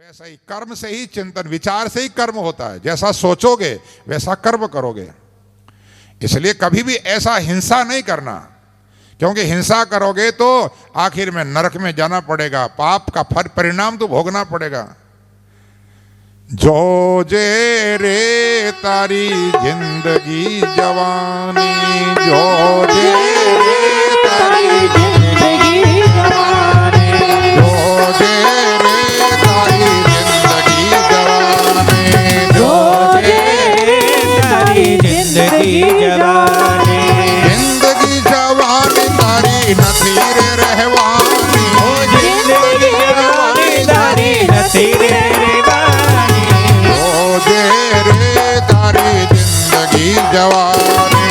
वैसा ही कर्म से ही चिंतन, विचार से ही कर्म होता है। जैसा सोचोगे वैसा कर्म करोगे। इसलिए कभी भी ऐसा हिंसा नहीं करना, क्योंकि हिंसा करोगे तो आखिर में नरक में जाना पड़ेगा, पाप का फल परिणाम तो भोगना पड़ेगा। जो जे रे तारी जिंदगी जवानी, जो जे रे तारी जिंदगी जवानी, जो जे रे तारी जिंदगी जवानी, जो जे रे तारी जिंदगी जवानी, जिंदगी जवानी तारी नथी रे रहवानी, जिंदगी जवानी तारी नथी रे रहवानी, जो जे रे तारी जिंदगी जवानी,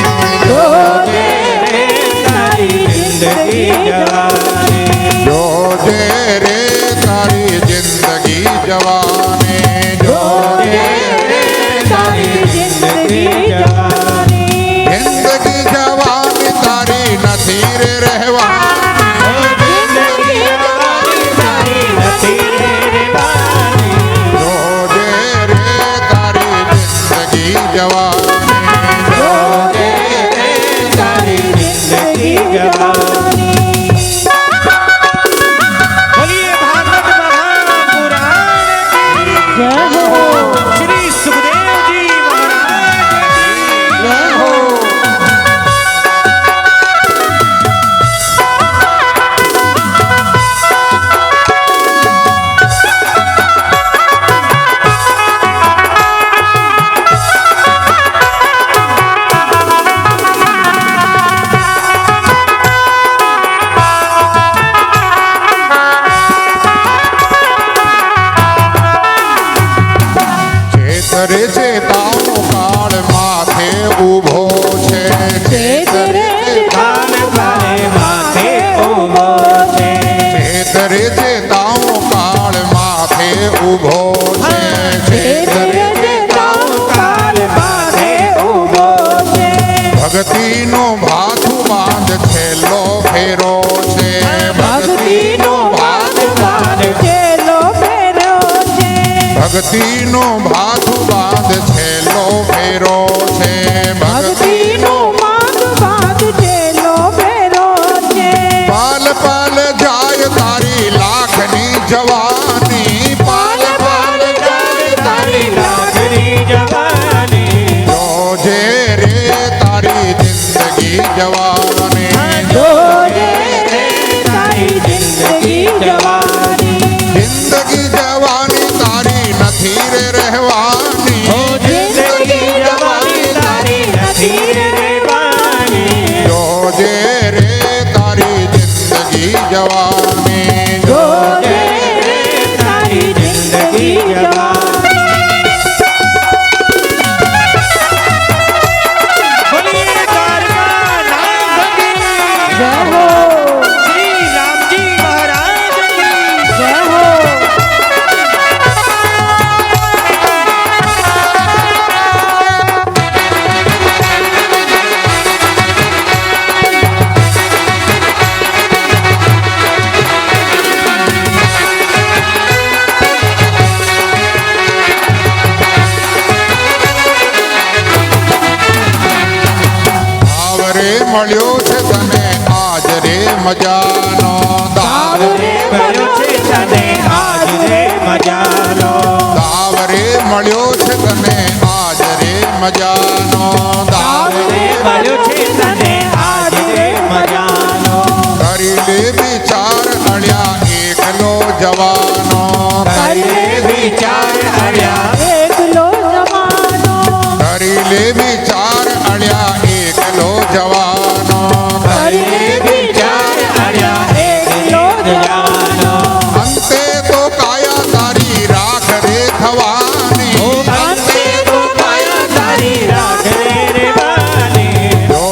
जो जे रे तारी जिंदगी जवानी, जो जे रे तारी जिंदगी जवानी, जो जे रे तारी जिंदगी जवानी, जिंदगी जवानी तारी नथी रे रहवानी, जिंदगी जवानी तारी नथी रे रहवानी, जो जे रे तारी जिंदगी जवानी, जो जे रे तारी जिंदगी जवानी। बोलिए भागवत महापुराण की जय हो। श्री सुखदेव जी महाराज की जय हो। ચેતરે ચેતાનો કાળ માથે ઊભો છે, ચેતરે काल काले माथे उभो छे, ચેતરે ચેતાનો કાળ માથે ઊભો છે, ચેતરે चेताओ काल माथे उभो छे, ભક્તિનો ભાથું બાંધ છેલ્લો ફેરો છે, भक्तिनो भात बांध चेलो फेरो छे, ભક્તિનો ભાથું બાંધ છેલ્લો ફેરો છે, भक्तिनो भात बांध चेलो फेरो छे, પાલ પાલ જાય તારી લાખની જવાની, પાલ પાલ જાય તારી लाखनी जवानी, જોજે રે તારી જિંદગી જવાની, जो रे तारी जिंदगी जवानी, જિંદગી જવાની તારી નથી રે રહેવાની, जिंदगी जवानी तारी नथी रे रहवानी, જોજે રે તારી જિંદगी જવાની, जो रे तारी जिंदगी जवानी। बोलिए द्वारका नाथ की जय हो। श्री राम जी महाराज की जय हो। દાવ રે મળ્યો છે તને આજ રે મજાનો, દાવ રે મળ્યો છે તને આજ રે મજાનો, દાવ રે મળ્યો છે તને આજ રે મજાનો, દાવ રે મળ્યો છે તને આજ રે મજાનો, કરી લે વિચાર અળ્યા એકલો જવાનો, કરી લે વિચાર અળ્યા એકલો જવાનો, કરી લે વિચાર અળ્યા એકલો જવાનો, કરી લે વિચાર અળ્યા એકલો જવાનો, અંતે તો કાયા તારી રાખ રે થવાની, અંતે તો કાયા તારી રાખ રે રહેવાની, જો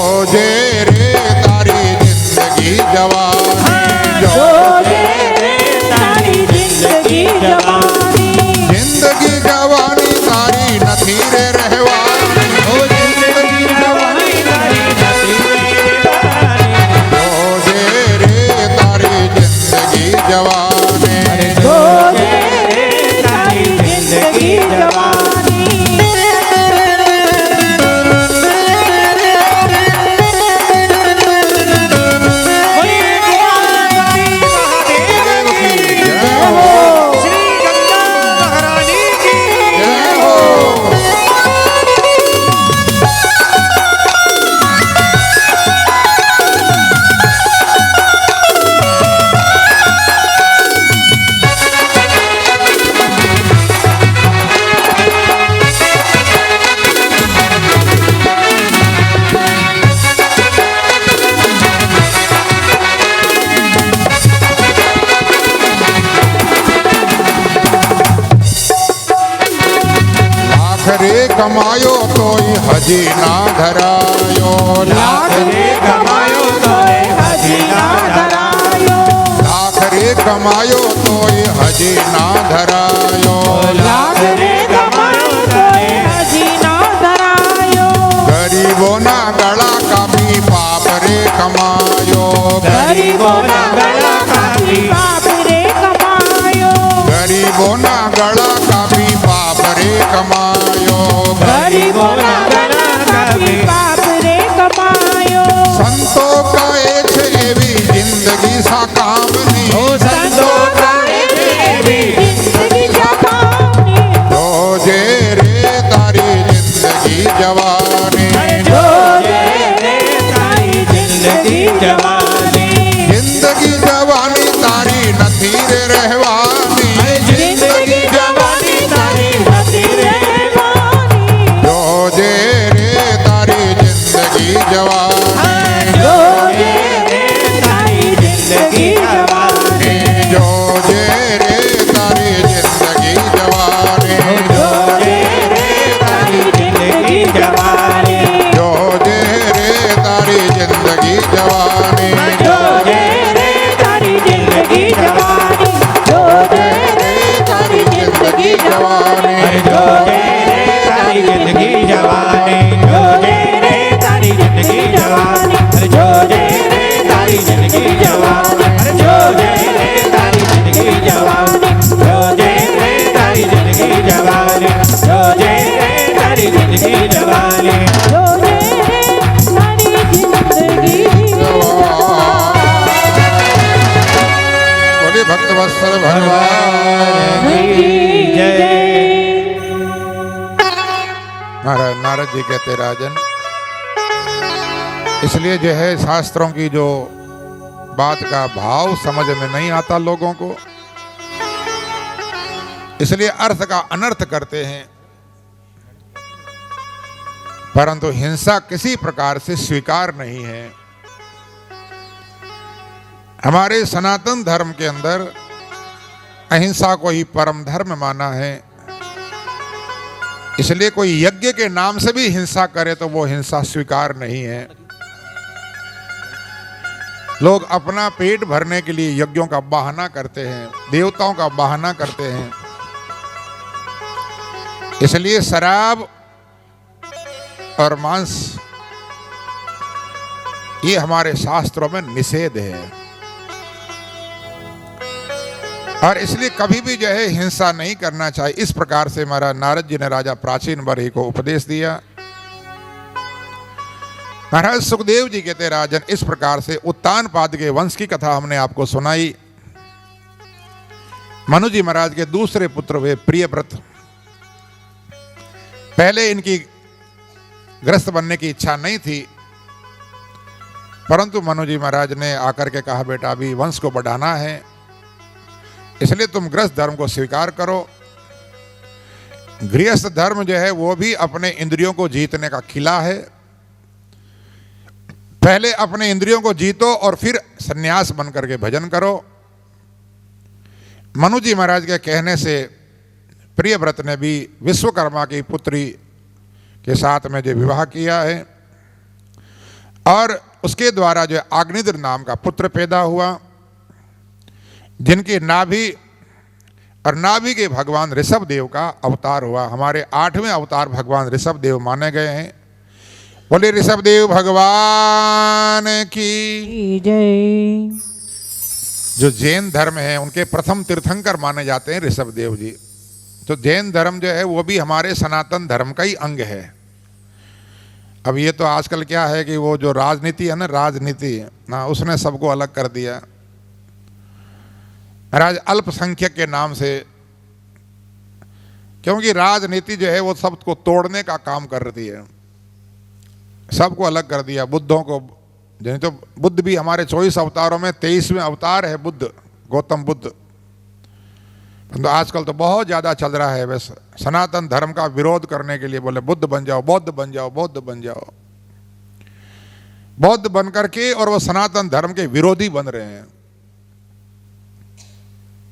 कमायो तोय हजी ना धरायो। लाख रे कमायो तोय हजी ना धरायो। लाख रे कमायो तोय हजी ना धरायो। लाख रे कमायो तोय हजी ना धरायो। गरीबों ना गला कापी पाप रे कमायो। गरीबों ना गला कापी पाप रे कमायो। गरीबों ना गला कापी पाप रे कमायो। गरीबों ना गला कापी पाप रे कमायो। संतो कहे छे एवी जिंदगी सा कामनी। ओ संतो कहे छे एवी जिंदगी सा कामनी। जोजे रे तारी जिंदगी जवानी। जोजे रे तारी जिंदगी जवानी। जिंदगी जवानी तारी नथी रे रहवानी। जिंदगी जवानी तारी नथी रे रहवानी। जोजे रे तारी जिंदगी जवानी। जोजे रे तारी जिंदगी जवानी। जोजे रे तारी जिंदगी जवानी। जोजे रे तारी जिंदगी जवानी। जोजे रे तारी जिंदगी जवानी। जोजे रे तारी जिंदगी जवानी। जोजे रे तारी जिंदगी जवानी। जोजे रे तारी जिंदगी जवानी। जोजे रे तारी जिंदगी जवानी। जोजे रे तारी जिंदगी जवानी। जोजे रे तारी जिंदगी जवानी। जोजे रे तारी जिंदगी जवानी। जोजे रे तारी जिंदगी जवानी। जोजे रे तारी जिंदगी बोले भक्त वत्सल भगवान। महाराज नारद जी कहते राजन, इसलिए जो है शास्त्रों की जो बात का भाव समझ में नहीं आता लोगों को, इसलिए अर्थ का अनर्थ करते हैं। परंतु हिंसा किसी प्रकार से स्वीकार नहीं है। हमारे सनातन धर्म के अंदर अहिंसा को ही परम धर्म माना है। इसलिए कोई यज्ञ के नाम से भी हिंसा करे तो वो हिंसा स्वीकार नहीं है। लोग अपना पेट भरने के लिए यज्ञों का बहाना करते हैं, देवताओं का बहाना करते हैं। इसलिए शराब और मांस ये हमारे शास्त्रों में निषेध है। और इसलिए कभी भी जो है हिंसा नहीं करना चाहिए। इस प्रकार से महाराज नारद जी ने राजा प्राचीन बरही को उपदेश दिया। महाराज सुखदेव जी कहते राजन, इस प्रकार से उत्तानपाद के वंश की कथा हमने आपको सुनाई। मनु जी महाराज के दूसरे पुत्र हुए प्रियव्रत। पहले इनकी ग्रस्त बनने की इच्छा नहीं थी, परंतु मनु जी महाराज ने आकर के कहा बेटा अभी वंश को बढ़ाना है, इसलिए तुम गृहस्थ धर्म को स्वीकार करो। गृहस्थ धर्म जो है वो भी अपने इंद्रियों को जीतने का किला है। पहले अपने इंद्रियों को जीतो और फिर सन्यास बन करके भजन करो। मनु जी महाराज के कहने से प्रियव्रत ने भी विश्वकर्मा की पुत्री के साथ में जो विवाह किया है और उसके द्वारा जो आग्निद्र नाम का पुत्र पैदा हुआ, जिनकी नाभि और नाभि के भगवान ऋषभ देव का अवतार हुआ। हमारे 8वें अवतार भगवान ऋषभ देव माने गए हैं। बोले ऋषभ देव भगवान की जय। जो जैन धर्म है उनके प्रथम तीर्थंकर माने जाते हैं ऋषभ देव जी। तो जैन धर्म जो है वो भी हमारे सनातन धर्म का ही अंग है। अब ये तो आजकल क्या है कि वो जो राजनीति है ना, राजनीति ना, उसने सबको अलग कर दिया। राज अल्पसंख्यक के नाम से, क्योंकि राजनीति जो है वो सबको तोड़ने का काम कर रही है, सबको अलग कर दिया। बुद्धों को, नहीं तो बुद्ध भी हमारे 24 अवतारों में 23वें अवतार है बुद्ध, गौतम बुद्ध। तो आजकल तो बहुत ज़्यादा चल रहा है बस सनातन धर्म का विरोध करने के लिए, बोले बुद्ध बन जाओ, बौद्ध बन जाओ, बौद्ध बन जाओ। बौद्ध बन करके और वो सनातन धर्म के विरोधी बन रहे हैं।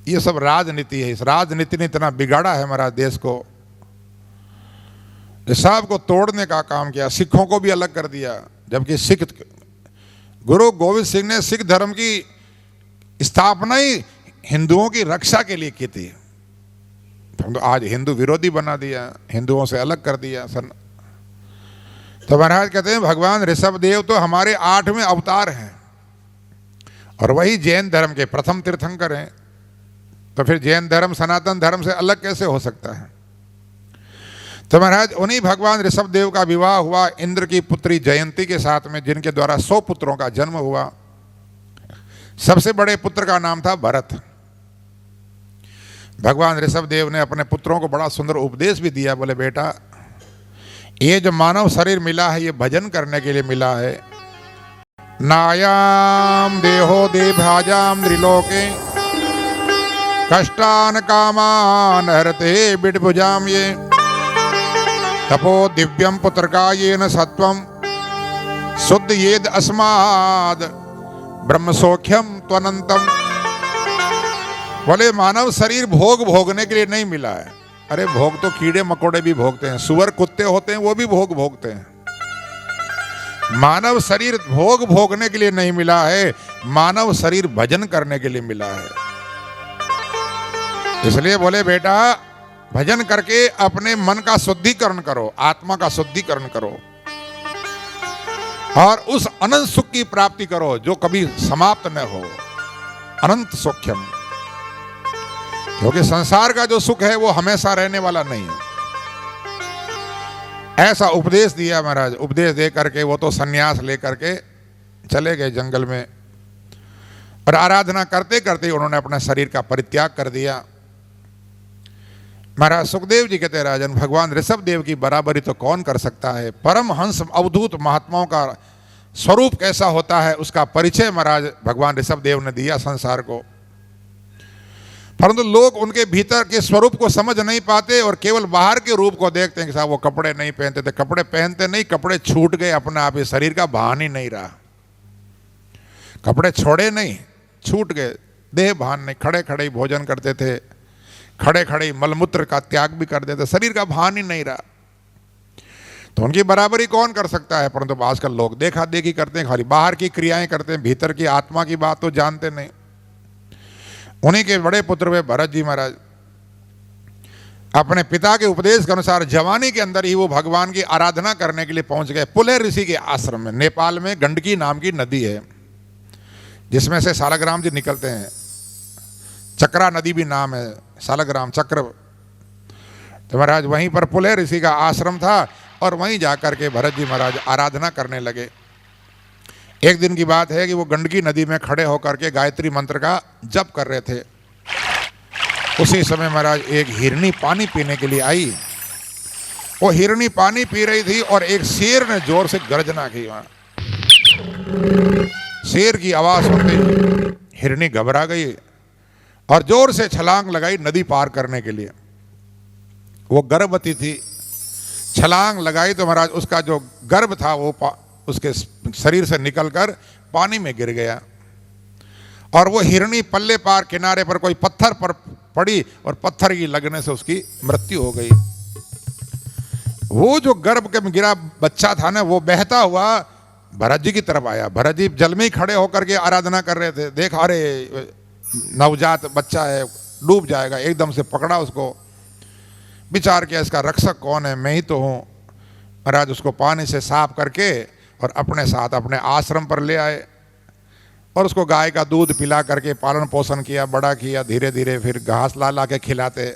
ये सब राजनीति है। इस राजनीति ने इतना बिगाड़ा है हमारा देश को। सब को तोड़ने का काम किया, सिखों को भी अलग कर दिया। जबकि सिख गुरु गोविंद सिंह ने सिख धर्म की स्थापना ही हिंदुओं की रक्षा के लिए की थी। हम तो आज हिंदू विरोधी बना दिया, हिंदुओं से अलग कर दिया सन। तो महाराज कहते हैं भगवान ऋषभ देव तो हमारे 8वें अवतार हैं और वही जैन धर्म के प्रथम तीर्थंकर हैं। तो फिर जैन धर्म सनातन धर्म से अलग कैसे हो सकता है? तो महाराज उन्हीं भगवान ऋषभ देव का विवाह हुआ इंद्र की पुत्री जयंती के साथ में, जिनके द्वारा 100 पुत्रों का जन्म हुआ। सबसे बड़े पुत्र का नाम था भरत। भगवान ऋषभ देव ने अपने पुत्रों को बड़ा सुंदर उपदेश भी दिया। बोले बेटा, ये जो मानव शरीर मिला है ये भजन करने के लिए मिला है। नायाम देहो देभाजाम त्रिलोके कष्टान कामान हरते बिडभुजाम ये तपो दिव्यम पुत्रका ये न सत्वम शुद्ध येद अस्माद ब्रह्म सौख्यम त्वनंतम। बोले मानव शरीर भोग भोगने के लिए नहीं मिला है। अरे भोग तो कीड़े मकोड़े भी भोगते हैं, सुअर कुत्ते होते हैं वो भी भोग भोगते हैं। मानव शरीर भोग भोगने के लिए नहीं मिला है, मानव शरीर भजन करने के लिए मिला है। इसलिए बोले बेटा, भजन करके अपने मन का शुद्धिकरण करो, आत्मा का शुद्धिकरण करो और उस अनंत सुख की प्राप्ति करो जो कभी समाप्त न हो, अनंत सौख्यम। क्योंकि संसार का जो सुख है वो हमेशा रहने वाला नहीं है। ऐसा उपदेश दिया महाराज। उपदेश दे करके वो तो सन्यास लेकर के चले गए जंगल में और आराधना करते करते उन्होंने अपने शरीर का परित्याग कर दिया। महाराज सुखदेव जी कहते हैं राजन, भगवान ऋषभ देव की बराबरी तो कौन कर सकता है। परम हंस अवधूत महात्माओं का स्वरूप कैसा होता है उसका परिचय महाराज भगवान ऋषभ देव ने दिया संसार को। परंतु लोग उनके भीतर के स्वरूप को समझ नहीं पाते और केवल बाहर के रूप को देखते हैं कि साहब वो कपड़े नहीं पहनते थे। कपड़े पहनते नहीं, कपड़े छूट गए अपने आप ही, शरीर का भान ही नहीं रहा। कपड़े छोड़े नहीं, छूट गए, देह भान नहीं। खड़े खड़े ही भोजन करते थे, खड़े खड़े ही मलमूत्र का त्याग भी कर देते, शरीर का भान ही नहीं रहा। तो उनकी बराबरी कौन कर सकता है। परंतु आजकल लोग देखा देखी करते हैं, खाली बाहर की क्रियाएं करते हैं, भीतर की आत्मा की बात तो जानते नहीं। उन्हीं के बड़े पुत्र हुए भरत जी महाराज अपने पिता के उपदेश के अनुसार जवानी के अंदर ही वो भगवान की आराधना करने के लिए पहुंच गए पुलह ऋषि के आश्रम में। नेपाल में गंडकी नाम की नदी है जिसमें से सालग्राम जी निकलते हैं। चक्रा नदी भी नाम है, सालग्राम चक्र। तो महाराज वहीं पर पुलह ऋषि का आश्रम था और वहीं जाकर के भरत जी महाराज आराधना करने लगे। एक दिन की बात है कि वो गंडकी नदी में खड़े होकर के गायत्री मंत्र का जप कर रहे थे। उसी समय महाराज एक हिरनी पानी पीने के लिए आई। वो हिरनी पानी पी रही थी और एक शेर ने जोर से गर्जना की। वहां शेर की आवाज सुनते ही हिरनी घबरा गई और जोर से छलांग लगाई नदी पार करने के लिए। वो गर्भवती थी, छलांग लगाई तो महाराज उसका जो गर्भ था वो उसके शरीर से निकलकर पानी में गिर गया और वो हिरनी पल्ले पार किनारे पर कोई पत्थर पर पड़ी और पत्थर की लगने से उसकी मृत्यु हो गई। वो जो गर्भ के गिरा बच्चा था ना, वो बहता हुआ भरत जी की तरफ आया। भरत जी जल में ही खड़े होकर के आराधना कर रहे थे। देखा अरे नवजात बच्चा है, डूब जाएगा। एकदम से पकड़ा उसको, विचार किया इसका रक्षक कौन है, मैं ही तो हूँ। महाराज उसको पानी से साफ करके और अपने साथ अपने आश्रम पर ले आए और उसको गाय का दूध पिला करके पालन पोषण किया, बड़ा किया। धीरे धीरे फिर घास ला ला के खिलाते।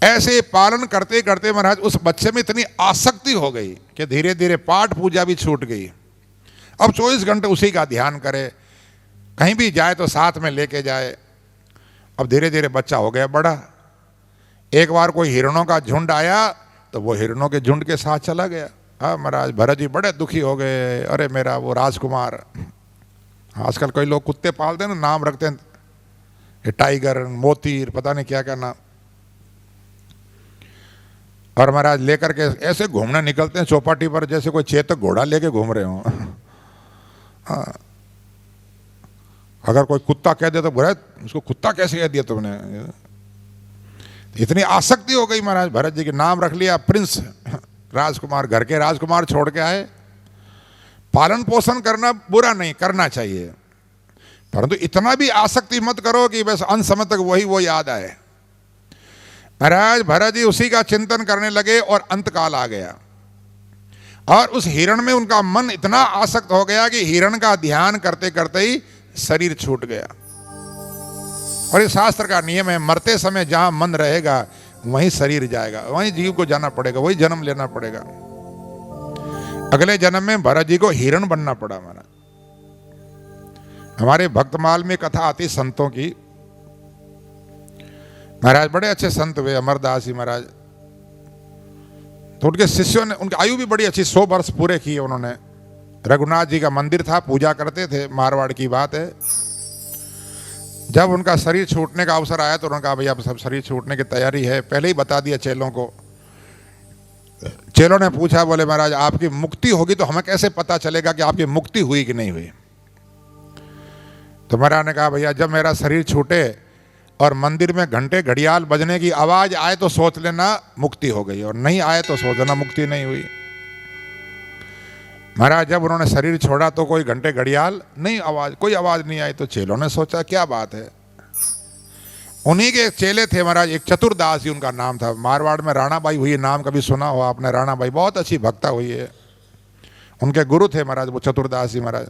ऐसे पालन करते करते महाराज उस बच्चे में इतनी आसक्ति हो गई कि धीरे धीरे पाठ पूजा भी छूट गई। अब 24 घंटे उसी का ध्यान करे, कहीं भी जाए तो साथ में लेके जाए। अब धीरे धीरे बच्चा हो गया बड़ा। एक बार कोई हिरणों का झुंड आया तो वो हिरणों के झुंड के साथ चला गया। हाँ महाराज भरत जी बड़े दुखी हो गए। अरे मेरा वो राजकुमार, आजकल कई लोग कुत्ते पालते हैं ना, नाम रखते हैं ये टाइगर, मोतीर, पता नहीं क्या क्या नाम। और महाराज लेकर के ऐसे घूमने निकलते हैं चौपाटी पर जैसे कोई चेतक घोड़ा लेके घूम रहे हो। हाँ, अगर कोई कुत्ता कह दे तो भरत उसको कुत्ता कैसे कह दिया तुमने। इतनी आसक्ति हो गई महाराज भरत जी के, नाम रख लिया प्रिंस, राजकुमार, घर के राजकुमार छोड़ के आए। पालन पोषण करना बुरा नहीं, करना चाहिए, परंतु इतना भी आसक्ति मत करो कि बस अंत समय तक वही वो याद आए। महाराज भरत जी उसी का चिंतन करने लगे और अंतकाल आ गया और उस हिरण में उनका मन इतना आसक्त हो गया कि हिरण का ध्यान करते करते ही शरीर छूट गया। और ये शास्त्र का नियम है, मरते समय जहां मन रहेगा वहीं शरीर जाएगा, वहीं जीव को जाना पड़ेगा, वही जन्म लेना पड़ेगा। अगले जन्म में भरत जी को हिरण बनना पड़ा। महाराज हमारे भक्तमाल में कथा आती संतों की। महाराज बड़े अच्छे संत हुए अमरदास जी महाराज, तो उनके शिष्यों ने, उनकी आयु भी बड़ी अच्छी, 100 वर्ष पूरे किए उन्होंने। रघुनाथ जी का मंदिर था, पूजा करते थे, मारवाड़ की बात है। जब उनका शरीर छूटने का अवसर आया तो उन्होंने कहा भैया अब सब शरीर छूटने की तैयारी है, पहले ही बता दिया चेलों को। चेलों ने पूछा, बोले महाराज आपकी मुक्ति होगी तो हमें कैसे पता चलेगा कि आपकी मुक्ति हुई कि नहीं हुई? तो महाराज ने कहा भैया जब मेरा शरीर छूटे और मंदिर में घंटे घड़ियाल बजने की आवाज आए तो सोच लेना मुक्ति हो गई, और नहीं आए तो सोच लेना मुक्ति नहीं हुई। महाराज जब उन्होंने शरीर छोड़ा तो कोई घंटे घड़ियाल नहीं, आवाज कोई आवाज नहीं आई। तो चेलों ने सोचा क्या बात है। उन्हीं के चेले थे महाराज, एक चतुरदास जी उनका नाम था। मारवाड़ में राणाबाई हुई, नाम कभी सुना हो आपने? राणाबाई बहुत अच्छी भक्ता हुई है, उनके गुरु थे महाराज वो चतुरदास जी महाराज।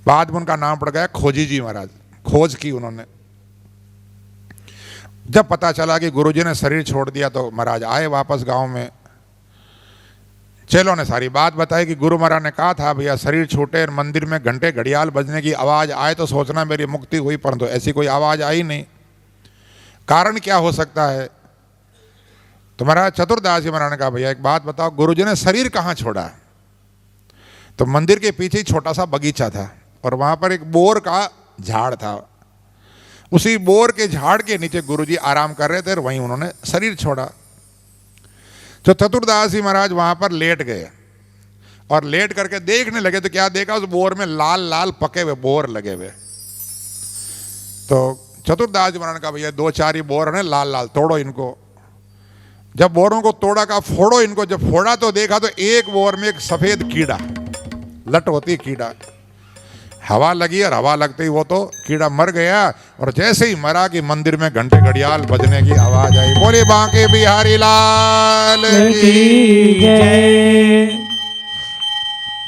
बाद में उनका नाम पड़ गया खोजी जी महाराज, खोज की उन्होंने। जब पता चला कि गुरुजी ने शरीर छोड़ दिया तो महाराज आए वापस गांव में। चेलों ने सारी बात बताई कि गुरु महाराज ने कहा था भैया शरीर छूटे, मंदिर में घंटे घड़ियाल बजने की आवाज आए तो सोचना मेरी मुक्ति हुई, परंतु ऐसी कोई आवाज आई नहीं, कारण क्या हो सकता है? तो महाराज चतुरदास जी महाराज ने कहा भैया एक बात बताओ, गुरुजी ने शरीर कहाँ छोड़ा? तो मंदिर के पीछे ही छोटा सा बगीचा था और वहां पर एक बोर का झाड़ था। उसी बोर के झाड़ के नीचे गुरुजी आराम कर रहे थे और वहीं उन्होंने शरीर छोड़ा। तो चतुरदास जी महाराज वहां पर लेट गए और लेट करके देखने लगे तो क्या देखा, उस बोर में लाल लाल पके हुए बोर लगे हुए। तो चतुरदास जी महाराज ने कहा भैया 2-4 ही बोर हैं लाल लाल, तोड़ो इनको। जब बोरों को तोड़ा, का फोड़ो इनको। जब फोड़ा तो देखा तो एक बोर में एक सफेद कीड़ा, लट होती कीड़ा, हवा लगी और हवा लगते ही वो तो कीड़ा मर गया। और जैसे ही मरा कि मंदिर में घंटे घड़ियाल बजने की आवाज आई। बोले बांके बिहारी लाल की जय।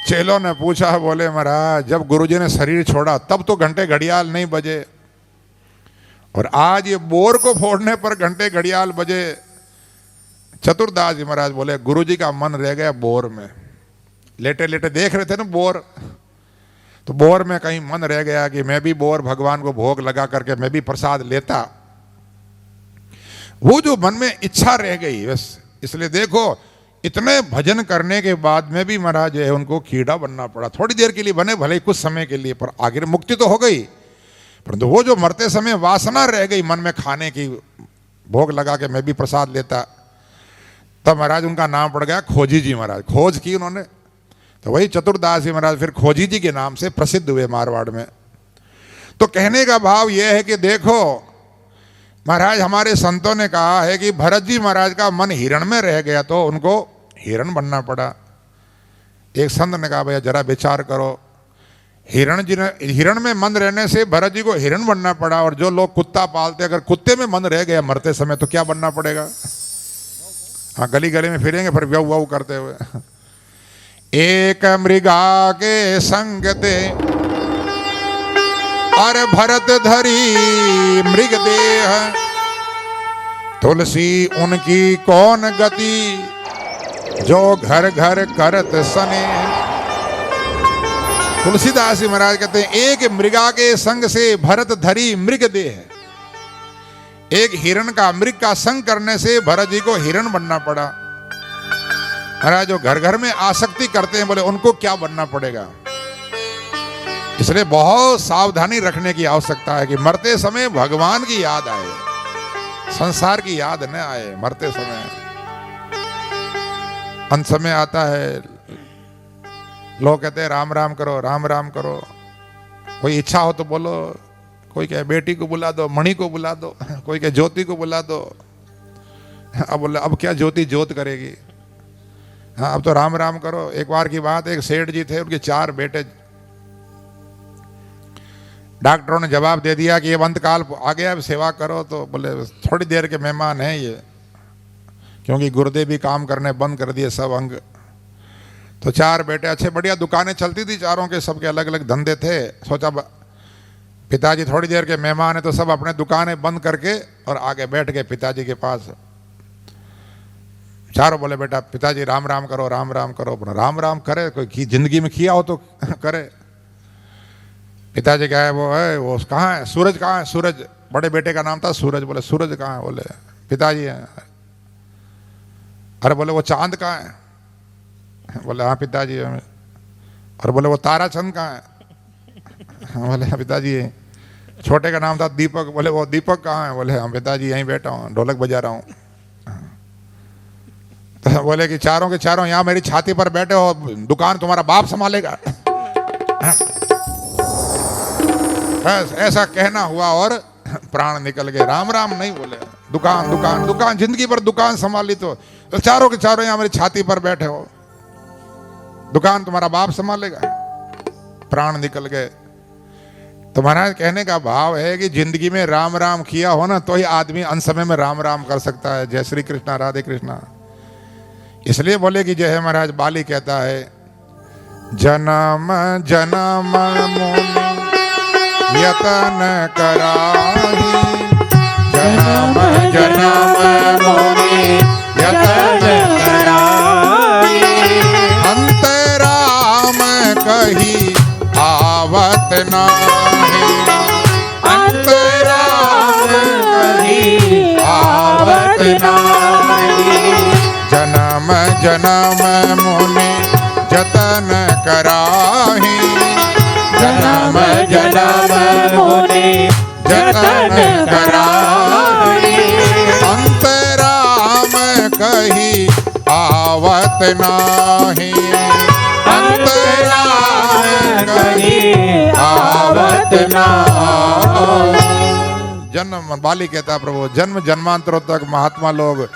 चेलों ने पूछा, बोले महाराज जब गुरुजी ने शरीर छोड़ा तब तो घंटे घड़ियाल नहीं बजे, और आज ये बोर को फोड़ने पर घंटे घड़ियाल बजे। चतुरदास जी महाराज बोले गुरुजी का मन रह गया बोर में, लेटे लेटे देख रहे थे ना बोर, तो बोर में कहीं मन रह गया कि मैं भी बोर भगवान को भोग लगा करके मैं भी प्रसाद लेता। वो जो मन में इच्छा रह गई बस। इसलिए देखो इतने भजन करने के बाद में भी महाराज जो है उनको कीड़ा बनना पड़ा। थोड़ी देर के लिए बने, भले कुछ समय के लिए, पर आखिर मुक्ति तो हो गई, परंतु वो जो मरते समय वासना रह गई मन में खाने की, भोग लगा के मैं भी प्रसाद लेता, तब महाराज उनका नाम पड़ गया खोजी जी महाराज। खोज की उन्होंने, तो वही चतुरदास जी महाराज फिर खोजी जी के नाम से प्रसिद्ध हुए मारवाड़ में। तो कहने का भाव यह है कि देखो महाराज हमारे संतों ने कहा है कि भरत जी महाराज का मन हिरण में रह गया तो उनको हिरण बनना पड़ा। एक संत ने कहा भैया जरा विचार करो, हिरण में मन रहने से भरत जी को हिरण बनना पड़ा, और जो लोग कुत्ता पालते अगर कुत्ते में मन रह गया मरते समय तो क्या बनना पड़ेगा? हाँ गली गली में फिरेंगे फिर व्यव व्यव करते हुए। एक मृगा के संग ते अरे भरत धरी मृग देह, तुलसी उनकी कौन गति जो घर घर करत सने। तुलसीदास जी महाराज कहते हैं एक मृगा के संग से भरत धरी मृग देह, एक हिरण का मृग का संग करने से भरत जी को हिरण बनना पड़ा। महाराज जो घर घर में आसक्ति करते हैं बोले उनको क्या बनना पड़ेगा? इसलिए बहुत सावधानी रखने की आवश्यकता है कि मरते समय भगवान की याद आए, संसार की याद न आए। मरते समय अंत समय आता है, लोग कहते हैं राम राम करो, राम राम करो। कोई इच्छा हो तो बोलो, कोई कहे बेटी को बुला दो, मणि को बुला दो, कोई कहे ज्योति को बुला दो। अब बोले अब क्या ज्योति जोत करेगी? हाँ अब तो राम राम करो। एक बार की बात, एक सेठ जी थे, उनके 4 बेटे। डॉक्टरों ने जवाब दे दिया कि ये अंतकाल आ गया, अब सेवा करो। तो बोले थोड़ी देर के मेहमान हैं ये, क्योंकि गुर्दे भी काम करने बंद कर दिए, सब अंग। तो 4 बेटे, अच्छे बढ़िया दुकानें चलती थी चारों के, सबके अलग अलग धंधे थे। सोचा पिताजी थोड़ी देर के मेहमान है, तो सब अपने दुकानें बंद करके और आगे बैठ गए पिताजी के पास। चारों बोले बेटा पिताजी राम राम करो, राम राम करो। राम राम करे, कोई जिंदगी में किया हो तो करे। पिताजी क्या है वो कहाँ है, सूरज कहाँ है, सूरज। बड़े बेटे का नाम था सूरज। बोले सूरज कहाँ है, बोले पिताजी है। अरे बोले वो चांद कहाँ है, बोले हाँ पिताजी है। और बोले वो तारा चंद कहाँ है, बोले हाँ पिताजी है। छोटे का नाम था दीपक। बोले वो दीपक कहाँ है, बोले हाँ पिताजी यहीं बैठा हूँ, ढोलक बजा रहा हूँ। तो बोले कि चारों के चारों यहाँ मेरी छाती पर बैठे हो, दुकान तुम्हारा बाप संभालेगा। बस ऐसा कहना हुआ और प्राण निकल गए। राम राम नहीं बोले, दुकान दुकान दुकान, जिंदगी पर दुकान संभाली। तो चारों के चारों यहाँ मेरी छाती पर बैठे हो, दुकान तुम्हारा बाप संभालेगा। प्राण निकल गए। तो महाराज कहने का भाव है कि जिंदगी में राम राम किया हो ना, तो ही आदमी अंत समय में राम राम कर सकता है। जय श्री कृष्णा, राधे कृष्णा। इसलिए बोले कि जय है महाराज, बाली कहता है जन्म जन्म मुनि यतन कराही, जन्म जन्म मुनि यतन कराही, अंत राम कही आवत नाही, अंत राम कही आवत नाही, जन्म जन्म मुनि जतन कराही, जन्म जन्म मुनि जतन कराही, अंत राम कही आवत नाही, अंत राम कही आवत नाही। जन्म, बाली कहता प्रभु जन्म जन्मांतरों तक महात्मा लोग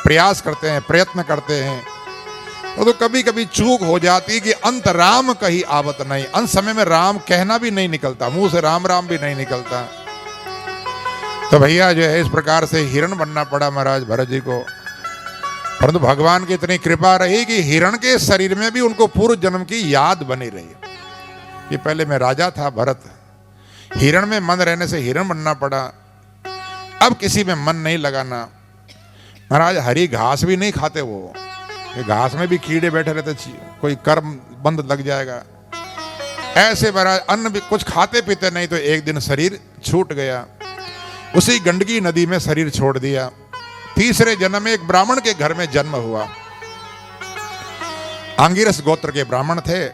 प्रयास करते हैं, प्रयत्न करते हैं, तो कभी कभी चूक हो जाती कि अंत राम कहीं आवत नहीं। अंत समय में राम कहना भी नहीं निकलता, मुंह से राम राम भी नहीं निकलता। तो भैया जो है इस प्रकार से हिरण बनना पड़ा महाराज भरत जी को। परंतु भगवान की इतनी कृपा रही कि हिरण के शरीर में भी उनको पूर्व जन्म की याद बनी रही कि पहले मैं राजा था भरत। हिरण में मन रहने से हिरण बनना पड़ा। अब किसी में मन नहीं लगाना। महाराज हरी घास भी नहीं खाते वो, घास में भी कीड़े बैठे रहते, कोई कर्म बंद लग जाएगा। ऐसे महाराज अन्न भी कुछ खाते पीते नहीं, तो एक दिन शरीर छूट गया। उसी गंडकी नदी में शरीर छोड़ दिया। तीसरे जन्म में एक ब्राह्मण के घर में जन्म हुआ। आंगिरस गोत्र के ब्राह्मण थे।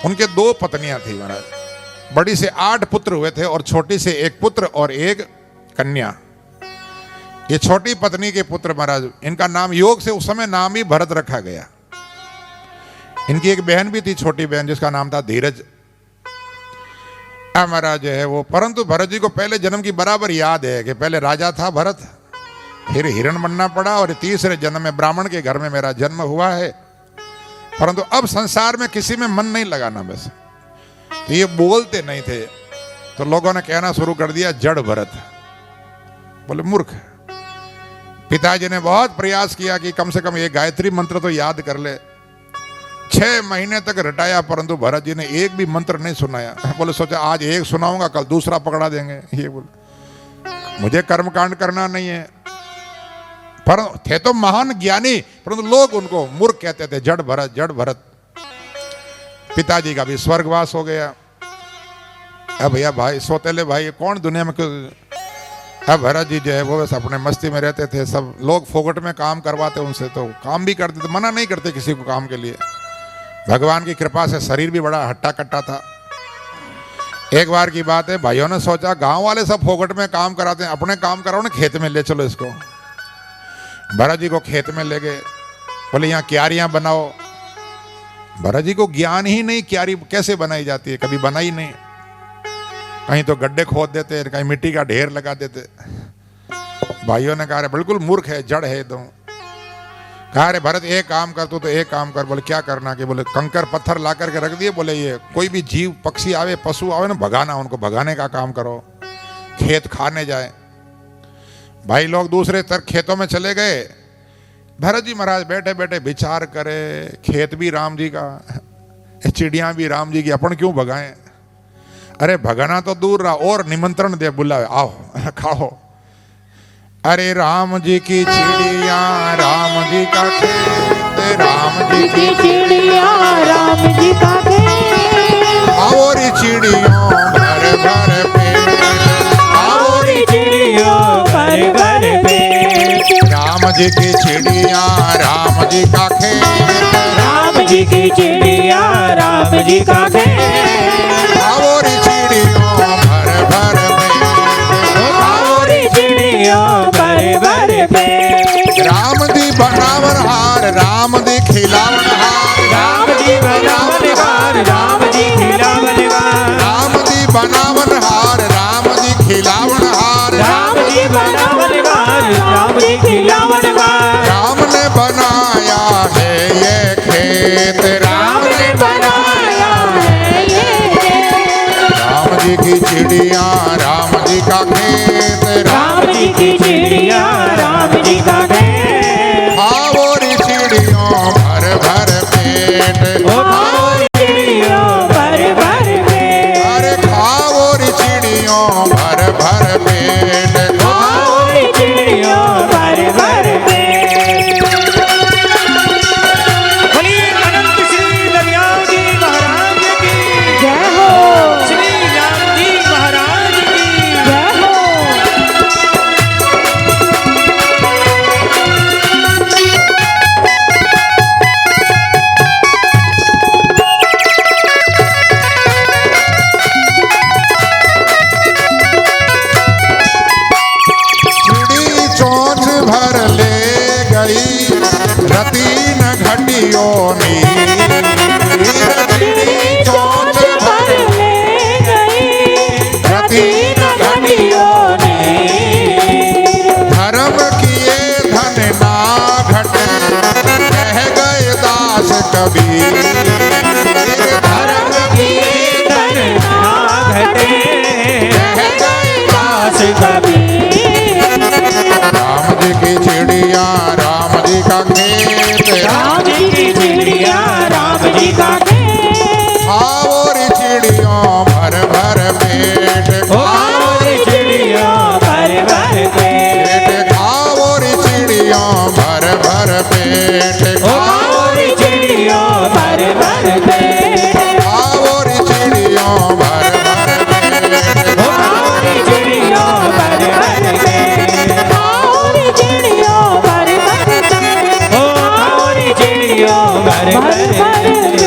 उनके 2 पत्नियां थी महाराज। बड़ी से 8 पुत्र हुए थे और छोटी से 1 पुत्र और 1 कन्या। ये छोटी पत्नी के पुत्र महाराज, इनका नाम योग से उस समय नाम ही भरत रखा गया। इनकी एक बहन भी थी, छोटी बहन, जिसका नाम था धीरज। महाराज जो है वो, परंतु भरत जी को पहले जन्म की बराबर याद है कि पहले राजा था भरत, फिर हिरण बनना पड़ा और तीसरे जन्म में ब्राह्मण के घर में मेरा जन्म हुआ है। परंतु अब संसार में किसी में मन नहीं लगाना बस। तो ये बोलते नहीं थे, तो लोगों ने कहना शुरू कर दिया जड़ भरत, बोले मूर्ख। पिताजी ने बहुत प्रयास किया कि कम से कम ये गायत्री मंत्र तो याद कर ले। 6 महीने तक रटाया, परंतु भरत जी ने एक भी मंत्र नहीं सुनाया। बोले सोचा आज एक सुनाऊंगा, कल दूसरा पकड़ा देंगे। ये बोले मुझे कर्मकांड करना नहीं है। पर थे तो महान ज्ञानी, परंतु लोग उनको मूर्ख कहते थे, जड़ भरत जड़ भरत। पिताजी का भी स्वर्गवास हो गया। अब भैया भाई सौतेले भाई कौन दुनिया में। अब भरत जी जो है वो बस अपने मस्ती में रहते थे। सब लोग फोकट में काम करवाते उनसे, तो काम भी करते थे, मना नहीं करते किसी को काम के लिए। भगवान की कृपा से शरीर भी बड़ा हट्टा कट्टा था। एक बार की बात है, भाइयों ने सोचा गांव वाले सब फोकट में काम कराते हैं, अपने काम कराओ ना, खेत में ले चलो इसको। भरत जी को खेत में ले गए, बोले यहाँ क्यारियां बनाओ। भरत जी को ज्ञान ही नहीं क्यारी कैसे बनाई जाती है, कभी बनाई नहीं। कहीं तो गड्ढे खोद देते, कहीं मिट्टी का ढेर लगा देते। भाइयों ने कहा बिल्कुल मूर्ख है, जड़ है। तो कहा अरे भरत एक काम कर, तू तो एक काम कर। बोले क्या करना? कि बोले कंकर पत्थर ला करके रख दिए, बोले ये कोई भी जीव पक्षी आवे पशु आवे ना, भगाना, उनको भगाने का काम करो, खेत खाने जाए। भाई लोग दूसरे तरफ खेतों में चले गए। भरत जी महाराज बैठे बैठे विचार करे, खेत भी राम जी का, चिड़ियां भी राम जी की, अपन क्यों भगाएं? अरे भगाना तो दूर रहा, और निमंत्रण दे, बुलावे, आओ खाओ। अरे राम जी की चिड़िया राम जी का खेत, राम जी की चिड़िया राम जी का खेत, और चिड़ियों भर भर पेट, और चिड़ियों भर भर पेट। राम जी की चिड़िया राम जी का खेत, राम जी की चिड़िया राम जी का खेत, और चिड़ियों भर भर पेट, और चिड़ियों भर भर पेट। राम जी बनावन हार राम जी खिलावन हार, राम जी बनावन हार राम जी खिलावन हार, राम जी बनावन हार राम जी खिलावन हार, राम जी बनावन हार राम जी खिलावन हार। राम ने बनाया है ये खेत, राम ने बनाया है ये खेत, राम जी की चिड़िया राम जी का खेत, राम जी की चिड़िया राम जी का खेत, और चिड़ियों भर भर पेट, और चिड़ियों भर भर पेट, अरे खाओ चिड़ियों भर भर पेट, और चिड़ियों भर भर पेट। बोलिए अनंत श्री दरियाव जी महाराज की जय हो, श्री राम जी महाराज की जय हो। चिड़ी चोंच भर ले गई रतीन घटियों नी, चिड़ी चोंच भर ले गई रतीन घटियों ने, धर्म किए धन ना घटे, कह गए दास कबीर, धर्म किए धन ना घटे, कह गए दास कबीर। राम जी की चिड़िया राम जी का खेत, राम जी की चिड़िया राम जी का खेत, और चिड़ियों भर भर पेट, और चिड़ियों भर भर पेट, पेट और चिड़ियों भर भर पेट, और चिड़ियों भर भर पेट, और चिड़ियों भर भर पेट, और चिड़ियों भर भर पेट, और चिड़ियों भर भर पेट, और चिड़ियों भर भर पेट।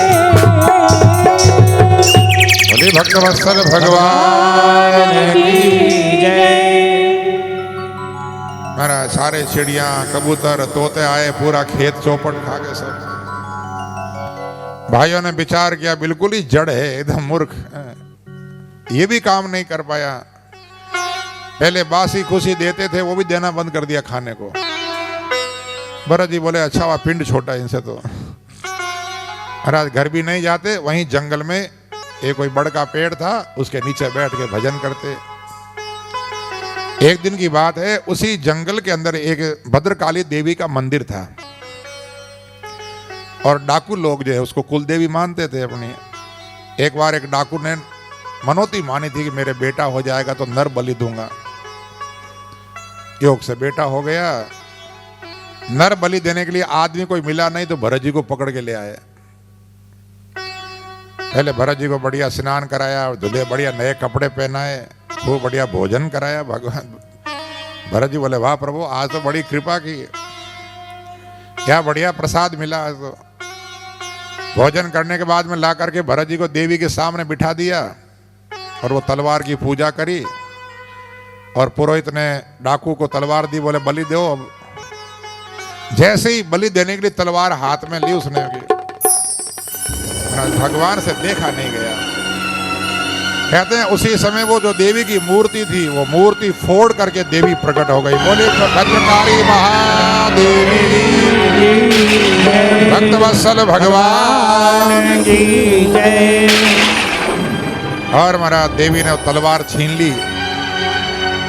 बोले भक्तवत्सल भगवान की जय। मेरा सारे चिड़िया कबूतर तोते आए, पूरा खेत चौपट खा गए सब। भाइयों ने विचार किया बिल्कुल ही जड़ है, एकदम मूर्ख, ये भी काम नहीं कर पाया। पहले बासी खुशी देते थे, वो भी देना बंद कर दिया खाने को। भरत जी बोले अच्छा हुआ पिंड छोटा है इनसे तो। महाराज घर भी नहीं जाते, वहीं जंगल में एक कोई बड़ का पेड़ था, उसके नीचे बैठ के भजन करते। एक दिन की बात है, उसी जंगल के अंदर एक भद्रकाली देवी का मंदिर था, और डाकू लोग जो है उसको कुल देवी मानते थे अपनी। एक बार एक डाकू ने मनौती मानी थी कि मेरे बेटा हो जाएगा तो नर बलि दूंगा। योग से बेटा हो गया। नर बलि देने के लिए आदमी कोई मिला नहीं, तो भरत जी को पकड़ के ले आए। पहले भरत जी को बढ़िया स्नान कराया, दूल्हे बढ़िया नए कपड़े पहनाए, खूब बढ़िया भोजन कराया। भगवान भरत जी बोले वाह प्रभु, आज तो बड़ी कृपा की, क्या बढ़िया प्रसाद मिला आज तो। भोजन करने के बाद में ला करके भरत जी को देवी के सामने बिठा दिया, और वो तलवार की पूजा करी, और पुरोहित ने डाकू को तलवार दी, बोले बलि दो। अब जैसे ही बलि देने के लिए तलवार हाथ में ली उसने, भगवान से देखा नहीं गया। कहते हैं उसी समय वो जो देवी की मूर्ति थी, वो मूर्ति फोड़ करके देवी प्रकट हो गई। बोले भद्रकाली महा देवी भक्तवत्सल भगवान की जय। और महाराज देवी ने तलवार छीन ली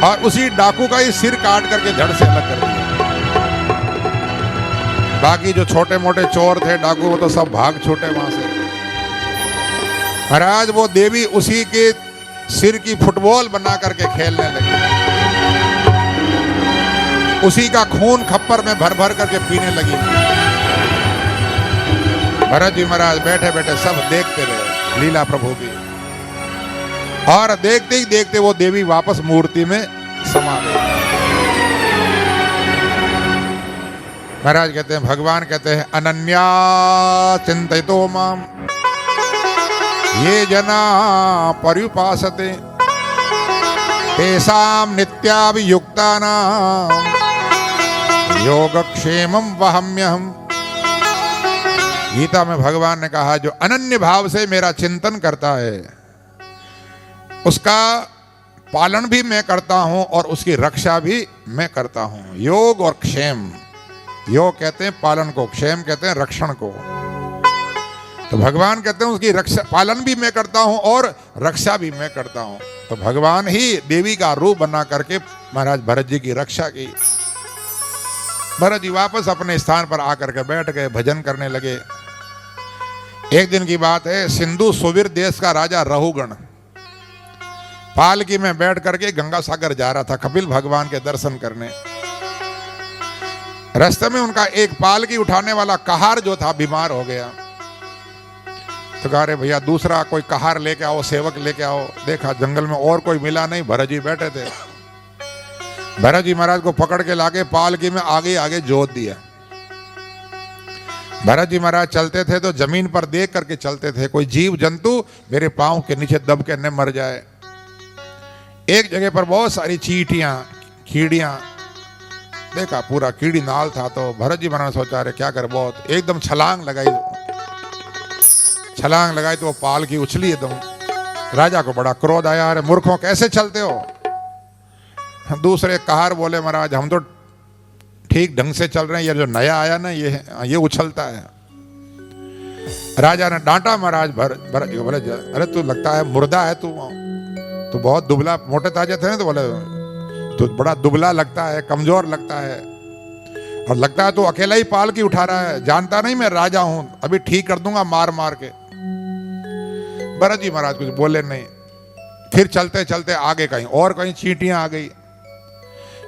और उसी डाकू का ही सिर काट करके धड़ से अलग कर दिया। बाकी जो छोटे मोटे चोर थे डाकू वो तो सब भाग छूटे वहां से। महाराज वो देवी उसी के सिर की फुटबॉल बना करके खेलने लगी, उसी का खून खप्पर में भर भर करके पीने लगी। भरत जी महाराज बैठे बैठे सब देखते रहे लीला प्रभु की, और देखते ही देखते वो देवी वापस मूर्ति में समा गई। महाराज कहते हैं, भगवान कहते हैं, अनन्या चिंतितो माम ये जना पर्युपासते तेषां नित्याभियुक्तानां योगक्षेमं वहम्यहम्। गीता में भगवान ने कहा, जो अनन्य भाव से मेरा चिंतन करता है उसका पालन भी मैं करता हूं और उसकी रक्षा भी मैं करता हूं। योग और क्षेम, योग कहते हैं पालन को, क्षेम कहते हैं रक्षण को। तो भगवान कहते हैं उसकी रक्षा पालन भी मैं करता हूं और रक्षा भी मैं करता हूं। तो भगवान ही देवी का रूप बना करके महाराज भरत जी की रक्षा की। भरत जी वापस अपने स्थान पर आकर के बैठ गए, भजन करने लगे। एक दिन की बात है, सिंधु सुवीर देश का राजा रहुगण पालकी में बैठ करके गंगा सागर जा रहा था कपिल भगवान के दर्शन करने। रास्ते में उनका एक पालकी उठाने वाला कहार जो था बीमार हो गया। तो कहा, रे भैया दूसरा कोई कहार लेके आओ, सेवक लेके आओ। देखा जंगल में और कोई मिला नहीं, भरत जी बैठे थे। भरत जी महाराज को पकड़ के लाके पालकी में आगे आगे जोत दिया। भरत जी महाराज चलते थे तो जमीन पर देख करके चलते थे, कोई जीव जंतु मेरे पांव के नीचे दब के न मर जाए। एक जगह पर बहुत सारी चींटियां, कीड़ियां, देखा पूरा कीड़ी नाल था। तो भरत जी महाराज सोचा, रहे क्या कर, बहुत एकदम छलांग लगाई तो वो पाल की उछली एकदम। राजा को बड़ा क्रोध आया, अरे मूर्खों कैसे चलते हो। दूसरे कहार बोले, महाराज हम तो ठीक ढंग से चल रहे हैं, ये जो नया आया ना ये उछलता है। राजा ने डांटा महाराज भरत जी को, बोले अरे तू लगता है मुर्दा है, तू बहुत दुबला, मोटे ताजे थे ना, तो बोले तो बड़ा दुबला लगता है, कमजोर लगता है, और लगता है तो अकेला ही पालकी उठा रहा है। जानता नहीं मैं राजा हूं, अभी ठीक कर दूंगा मार मार के। भरत जी महाराज कुछ बोले नहीं। फिर चलते चलते आगे कहीं चींटियां आ गई।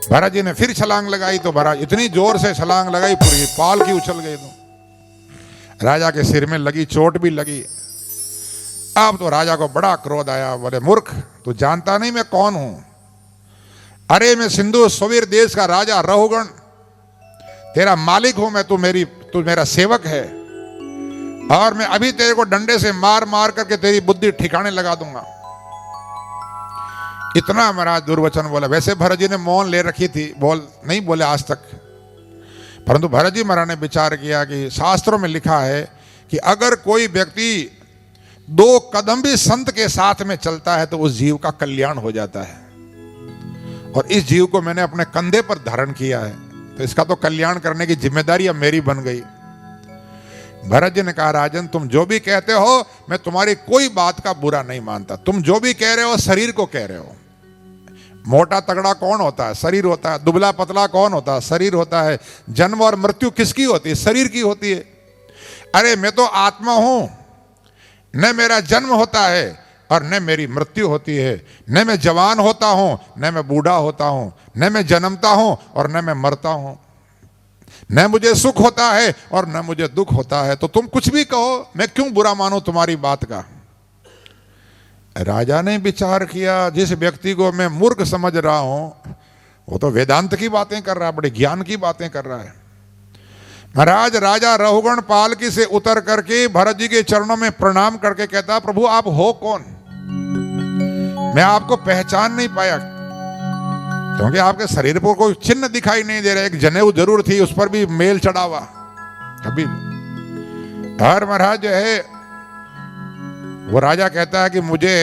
भरत जी ने फिर छलांग लगाई तो महाराज इतनी जोर से छलांग लगाई पूरी पालकी उछल गई। तो राजा के सिर में लगी, चोट भी लगी। अब तो राजा को बड़ा क्रोध आया, बोले मूर्ख तू जानता नहीं मैं कौन हूं। अरे मैं सिंधु सुवीर देश का राजा रहुगण, तेरा मालिक हूं मैं, तू मेरा सेवक है, और मैं अभी तेरे को डंडे से मार मार करके तेरी बुद्धि ठिकाने लगा दूंगा। इतना महाराज दुर्वचन बोला। वैसे भरत जी ने मौन ले रखी थी, नहीं बोले आज तक, परंतु भरत जी महाराज ने विचार किया कि शास्त्रों में लिखा है कि अगर कोई व्यक्ति 2 कदम भी संत के साथ में चलता है तो उस जीव का कल्याण हो जाता है, और इस जीव को मैंने अपने कंधे पर धारण किया है, तो इसका तो कल्याण करने की जिम्मेदारी अब मेरी बन गई। भरत जी ने कहा, राजन तुम जो भी कहते हो मैं तुम्हारी कोई बात का बुरा नहीं मानता। तुम जो भी कह रहे हो शरीर को कह रहे हो। मोटा तगड़ा कौन होता है? शरीर होता है। दुबला पतला कौन होता है? शरीर होता है। जन्म और मृत्यु किसकी होती है? शरीर की होती है। अरे मैं तो आत्मा हूं, न मेरा जन्म होता है और न मेरी मृत्यु होती है, न मैं जवान होता हूं न मैं बूढ़ा होता हूं, न मैं जन्मता हूं और न मैं मरता हूं, न मुझे सुख होता है और न मुझे दुख होता है। तो तुम कुछ भी कहो, मैं क्यों बुरा मानूं तुम्हारी बात का। राजा ने विचार किया, जिस व्यक्ति को मैं मूर्ख समझ रहा हूं वो तो वेदांत की बातें कर रहा है, बड़े ज्ञान की बातें कर रहा है। महाराज राजा रहुगण पालकी से उतर करके भरत जी के चरणों में प्रणाम करके कहता, प्रभु आप हो कौन? मैं आपको पहचान नहीं पाया, क्योंकि आपके शरीर पर कोई चिन्ह दिखाई नहीं दे रहा। एक जनेऊ जरूर थी, उस पर भी मेल चढ़ा हुआ कभी। हर महाराज जो है वो राजा कहता है कि मुझे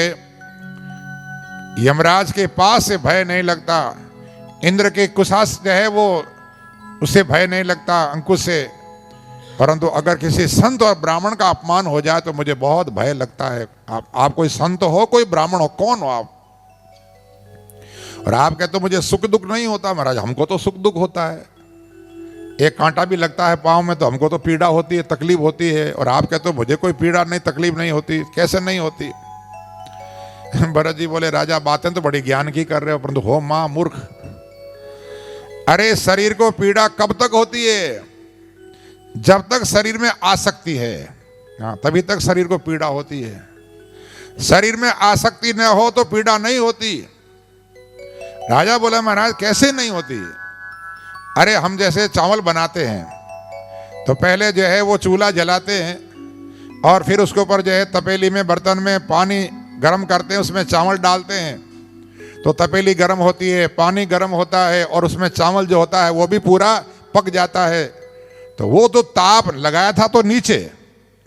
यमराज के पास से भय नहीं लगता, इंद्र के कुशास जो है वो उससे भय नहीं लगता अंकुश से, परंतु अगर किसी संत और ब्राह्मण का अपमान हो जाए तो मुझे बहुत भय लगता है। आप कोई संत हो, कोई ब्राह्मण हो, कौन हो आप? और आप कहते हो मुझे सुख दुख नहीं होता। महाराज हमको तो सुख दुख होता है, एक कांटा भी लगता है पाँव में तो हमको तो पीड़ा होती है, तकलीफ होती है। और आप कहते हो मुझे कोई पीड़ा नहीं, तकलीफ नहीं होती। कैसे नहीं होती? भरत जी बोले राजा बातें तो बड़ी ज्ञान की कर रहे हो, परंतु हो मां मूर्ख। अरे शरीर को पीड़ा कब तक होती है? जब तक शरीर में आसक्ति है, हाँ, तभी तक शरीर को पीड़ा होती है। शरीर में आसक्ति न हो तो पीड़ा नहीं होती। राजा बोला महाराज कैसे नहीं होती? अरे हम जैसे चावल बनाते हैं तो पहले जो है वो चूल्हा जलाते हैं और फिर उसके ऊपर जो है तपेली में बर्तन में पानी गर्म करते हैं, उसमें चावल डालते हैं तो तपेली गर्म होती है, पानी गर्म होता है और उसमें चावल जो होता है वो भी पूरा पक जाता है। तो वो तो ताप लगाया था तो नीचे,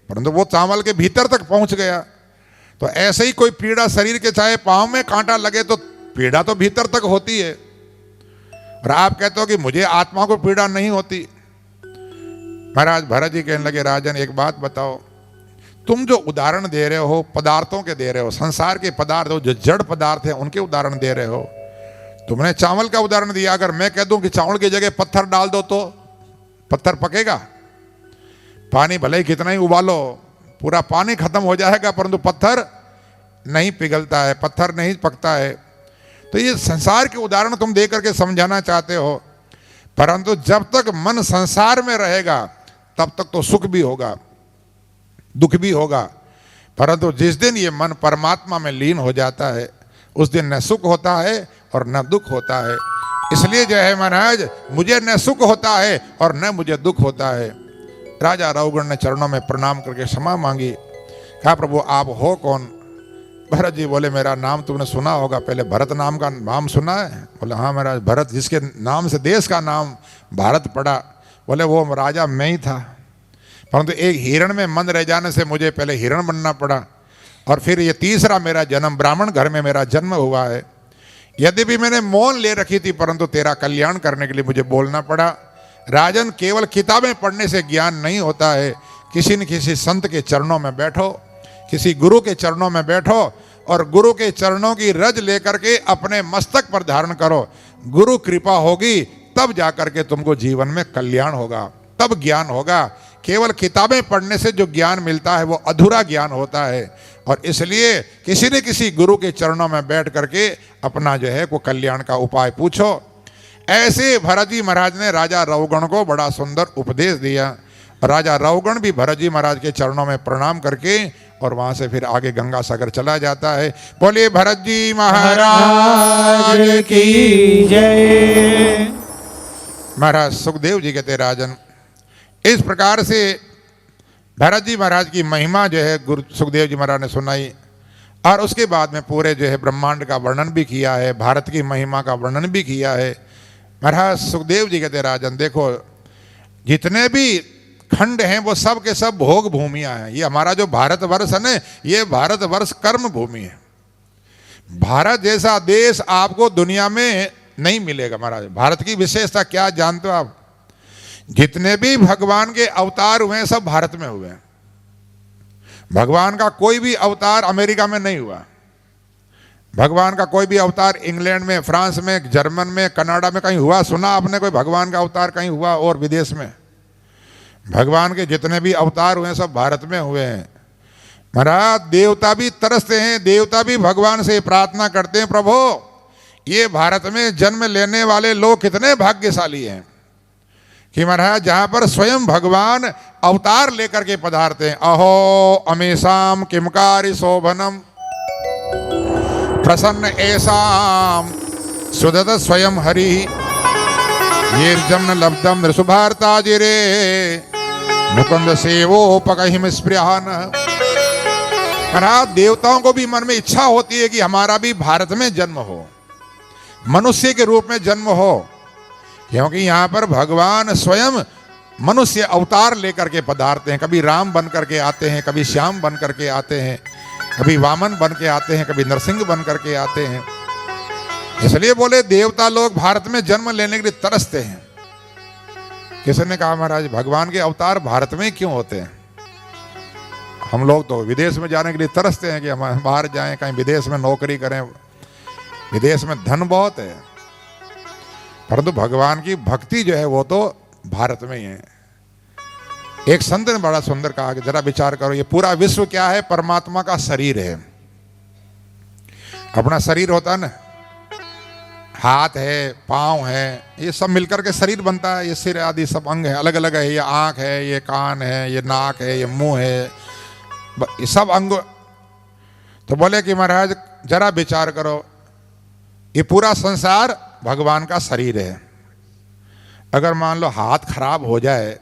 परंतु वो चावल के भीतर तक पहुंच गया। तो ऐसे ही कोई पीड़ा शरीर के, चाहे पाँव में कांटा लगे तो पीड़ा तो भीतर तक होती है। और आप कहते हो कि मुझे आत्मा को पीड़ा नहीं होती। महाराज भरत जी कहने लगे राजन एक बात बताओ, तुम जो उदाहरण दे रहे हो पदार्थों के दे रहे हो, संसार के पदार्थ हो, जो जड़ पदार्थ हैं उनके उदाहरण दे रहे हो। तुमने चावल का उदाहरण दिया, अगर मैं कह दूं कि चावल की जगह पत्थर डाल दो तो पत्थर पकेगा? पानी भले ही कितना ही उबालो पूरा पानी खत्म हो जाएगा, परंतु पत्थर नहीं पिघलता है, पत्थर नहीं पकता है। तो ये संसार के उदाहरण तुम दे करके समझाना चाहते हो, परंतु जब तक मन संसार में रहेगा तब तक तो सुख भी होगा, दुख भी होगा। परंतु जिस दिन ये मन परमात्मा में लीन हो जाता है उस दिन न सुख होता है और न दुख होता है। इसलिए जो है महाराज मुझे न सुख होता है और न मुझे दुख होता है। राजा रघुगण ने चरणों में प्रणाम करके क्षमा मांगी। कहा प्रभु आप हो कौन? भरत जी बोले मेरा नाम तुमने सुना होगा, पहले भरत नाम का नाम सुना है? बोले हाँ महाराज, भरत जिसके नाम से देश का नाम भारत पड़ा। बोले वो राजा मैं ही था, परंतु एक हिरण में मन रह जाने से मुझे पहले हिरण बनना पड़ा और फिर ये तीसरा मेरा जन्म, ब्राह्मण घर में मेरा जन्म हुआ है। यद्यपि मैंने मौन ले रखी थी परंतु तेरा कल्याण करने के लिए मुझे बोलना पड़ा। राजन केवल किताबें पढ़ने से ज्ञान नहीं होता है, किसी न किसी संत के चरणों में बैठो, किसी गुरु के चरणों में बैठो और गुरु के चरणों की रज लेकर के अपने मस्तक पर धारण करो। गुरु कृपा होगी तब जाकर के तुमको जीवन में कल्याण होगा, तब ज्ञान होगा। केवल किताबें पढ़ने से जो ज्ञान मिलता है वो अधूरा ज्ञान होता है। और इसलिए किसी न किसी गुरु के चरणों में बैठ करके अपना जो है वो कल्याण का उपाय पूछो। ऐसे भरत जी महाराज ने राजा रघुगण को बड़ा सुंदर उपदेश दिया। राजा रघुगण भी भरत जी महाराज के चरणों में प्रणाम करके और वहां से फिर आगे गंगा सागर चला जाता है। बोलिए भरत जी महाराज की जय। महाराज सुखदेव जी कहते राजन इस प्रकार से भरत जी महाराज की महिमा जो है गुरु सुखदेव जी महाराज ने सुनाई और उसके बाद में पूरे जो है ब्रह्मांड का वर्णन भी किया है, भारत की महिमा का वर्णन भी किया है। महाराज सुखदेव जी कहते राजन देखो जितने भी खंड हैं वो सब के सब भोग भूमियां हैं। ये हमारा जो भारतवर्ष है ना, ये भारतवर्ष कर्म भूमि है। भारत जैसा देश आपको दुनिया में नहीं मिलेगा। महाराज भारत की विशेषता क्या जानते हो आप? जितने भी भगवान के अवतार हुए हैं सब भारत में हुए हैं। भगवान का कोई भी अवतार अमेरिका में नहीं हुआ, भगवान का कोई भी अवतार इंग्लैंड में, फ्रांस में, जर्मन में, कनाडा में कहीं हुआ? सुना आपने कोई भगवान का अवतार कहीं हुआ और विदेश में? भगवान के जितने भी अवतार हुए हैं सब भारत में हुए हैं। महाराज देवता भी तरसते हैं, देवता भी भगवान से प्रार्थना करते हैं प्रभु ये भारत में जन्म लेने वाले लोग कितने भाग्यशाली हैं कि महाराज जहां पर स्वयं भगवान अवतार लेकर के पधारते हैं। अहो अमेशाम किमकारी शोभनम प्रसन्न ऐसाम सुदत स्वयं हरि ये जमन लब्धम नृसुभारता जिरे मुकुंद सेवोपकहिम स्पृहान। महाराज देवताओं को भी मन में इच्छा होती है कि हमारा भी भारत में जन्म हो, मनुष्य के रूप में जन्म हो, क्योंकि यहाँ पर भगवान स्वयं मनुष्य अवतार लेकर के पधारते हैं। कभी राम बन करके आते हैं, कभी श्याम बन करके आते हैं, कभी वामन बन के आते हैं, कभी नरसिंह बन करके आते हैं। इसलिए बोले देवता लोग भारत में जन्म लेने के लिए तरसते हैं। किसी ने कहा महाराज भगवान के अवतार भारत में क्यों होते हैं? हम लोग तो विदेश में जाने के लिए तरसते हैं कि हम बाहर जाएं, कहीं विदेश में नौकरी करें, विदेश में धन बहुत है, परंतु भगवान की भक्ति जो है वो तो भारत में ही है। एक संत ने बड़ा सुंदर कहा कि जरा विचार करो, ये पूरा विश्व क्या है? परमात्मा का शरीर है। अपना शरीर होता है ना, हाथ है, पाँव है, ये सब मिलकर के शरीर बनता है। ये सिर आदि सब अंग है, अलग अलग है। ये आँख है, ये कान है, ये नाक है, ये मुंह है, ये सब अंग। तो बोले कि महाराज जरा विचार करो, ये पूरा संसार भगवान का शरीर है। अगर मान लो हाथ खराब हो जाए,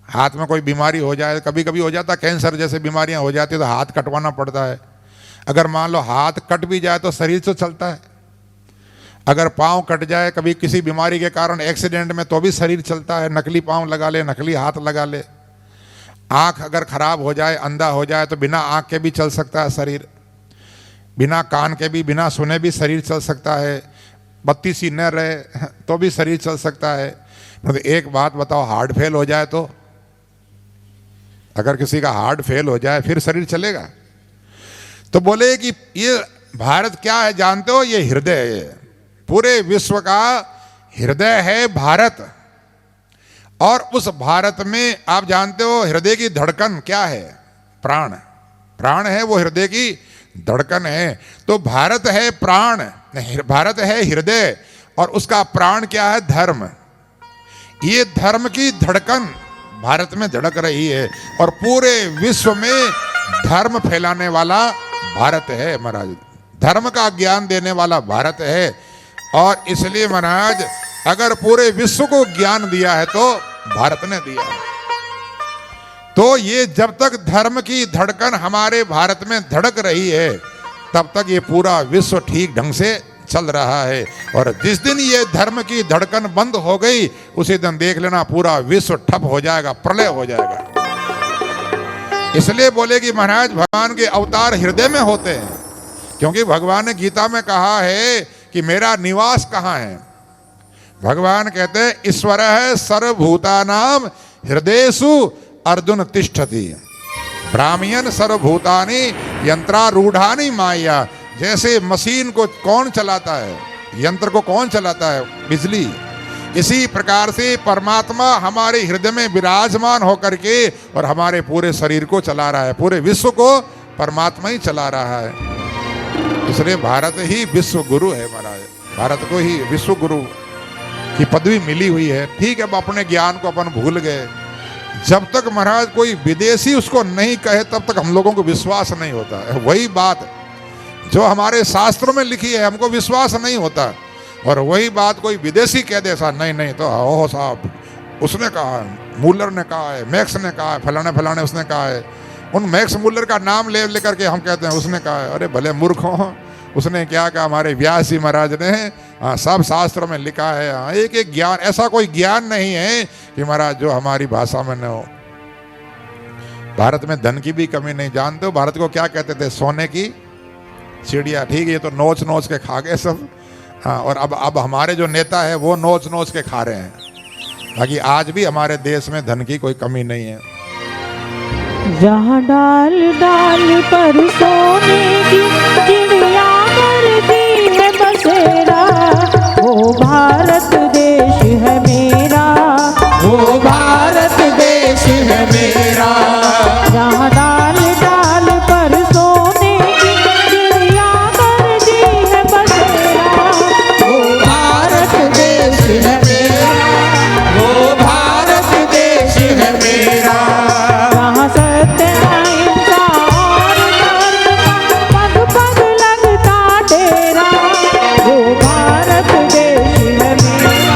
हाथ में कोई बीमारी हो जाए, कभी कभी हो जाता, कैंसर जैसे बीमारियां हो जाती है तो हाथ कटवाना पड़ता है। अगर मान लो हाथ कट भी जाए तो शरीर तो चलता है। अगर पाँव कट जाए कभी किसी बीमारी के कारण एक्सीडेंट में तो भी शरीर चलता है, नकली पाँव लगा ले, नकली हाथ लगा ले। आँख अगर खराब हो जाए, अंधा हो जाए तो बिना आँख के भी चल सकता है शरीर, बिना कान के भी, बिना सुने भी शरीर चल सकता है, बत्ती सी न रहे तो भी शरीर चल सकता है। मतलब एक बात बताओ, हार्ट फेल हो जाए तो, अगर किसी का हार्ट फेल हो जाए फिर शरीर चलेगा? तो बोले कि ये भारत क्या है जानते हो? ये हृदय है, पूरे विश्व का हृदय है भारत। और उस भारत में आप जानते हो हृदय की धड़कन क्या है? प्राण। प्राण है वो हृदय की धड़कन है। तो भारत है प्राण, भारत है हृदय, और उसका प्राण क्या है? धर्म। ये धर्म की धड़कन भारत में धड़क रही है, और पूरे विश्व में धर्म फैलाने वाला भारत है महाराज, धर्म का ज्ञान देने वाला भारत है। और इसलिए महाराज अगर पूरे विश्व को ज्ञान दिया है तो भारत ने दिया है। तो ये जब तक धर्म की धड़कन हमारे भारत में धड़क रही है तब तक ये पूरा विश्व ठीक ढंग से चल रहा है। और जिस दिन ये धर्म की धड़कन बंद हो गई उसी दिन देख लेना पूरा विश्व ठप हो जाएगा, प्रलय हो जाएगा। इसलिए बोले कि महाराज भगवान के अवतार हृदय में होते हैं, क्योंकि भगवान ने गीता में कहा है कि मेरा निवास कहाँ है। भगवान कहते हैं ईश्वर है सर्वभूतानाम हृदयेषु अर्जुन तिष्ठति, ब्राह्मण सर्वभूतानि यंत्रारूढ़ानि माया। जैसे मशीन को कौन चलाता है, यंत्र को कौन चलाता है? बिजली। इसी प्रकार से परमात्मा हमारे हृदय में विराजमान होकर के और हमारे पूरे शरीर को चला रहा है, पूरे विश्व को परमात्मा ही चला रहा है। इसलिए भारत ही विश्व गुरु है महाराज, भारत को ही विश्व गुरु की पदवी मिली हुई है। ठीक है, अब अपने ज्ञान को अपन भूल गए। जब तक महाराज कोई विदेशी उसको नहीं कहे तब तक हम लोगों को विश्वास नहीं होता है। वही बात जो हमारे शास्त्रों में लिखी है हमको विश्वास नहीं होता, और वही बात कोई विदेशी कह दे सा नहीं नहीं तो ओह साहब उसने कहा है, मूलर ने कहा है, मैक्स ने कहा है, फलाने फलाने उसने कहा है। उन मैक्स मूलर का नाम ले लेकर के हम कहते हैं उसने कहा है। अरे भले मूर्ख हो, उसने क्या कहा? हमारे व्यास जी महाराज ने सब शास्त्रों में लिखा है। एक एक ज्ञान, ऐसा कोई ज्ञान नहीं है कि महाराज जो हमारी भाषा में न हो। भारत में धन की भी कमी नहीं। जानते हो भारत को क्या कहते थे? सोने की चिड़िया। ठीक है, ये तो नोच नोच के खा गए सब। हाँ, और अब हमारे जो नेता है वो नोच नोच के खा रहे हैं। बाकी आज भी हमारे देश में धन की कोई कमी नहीं है। जहाँ डाल डाल पर सोने की चिड़िया करती है बसेरा, वो भारत देश है मेरा, वो भारत देश है मेरा। जहाँ डाल डाल पर सोने की चिड़िया करती है बसेरा, वो भारत देश है मेरा, वो भारत देश है मेरा। जहाँ सत्य अहिंसा और धर्म का पग पग लगता डेरा, वो भारत देश है मेरा।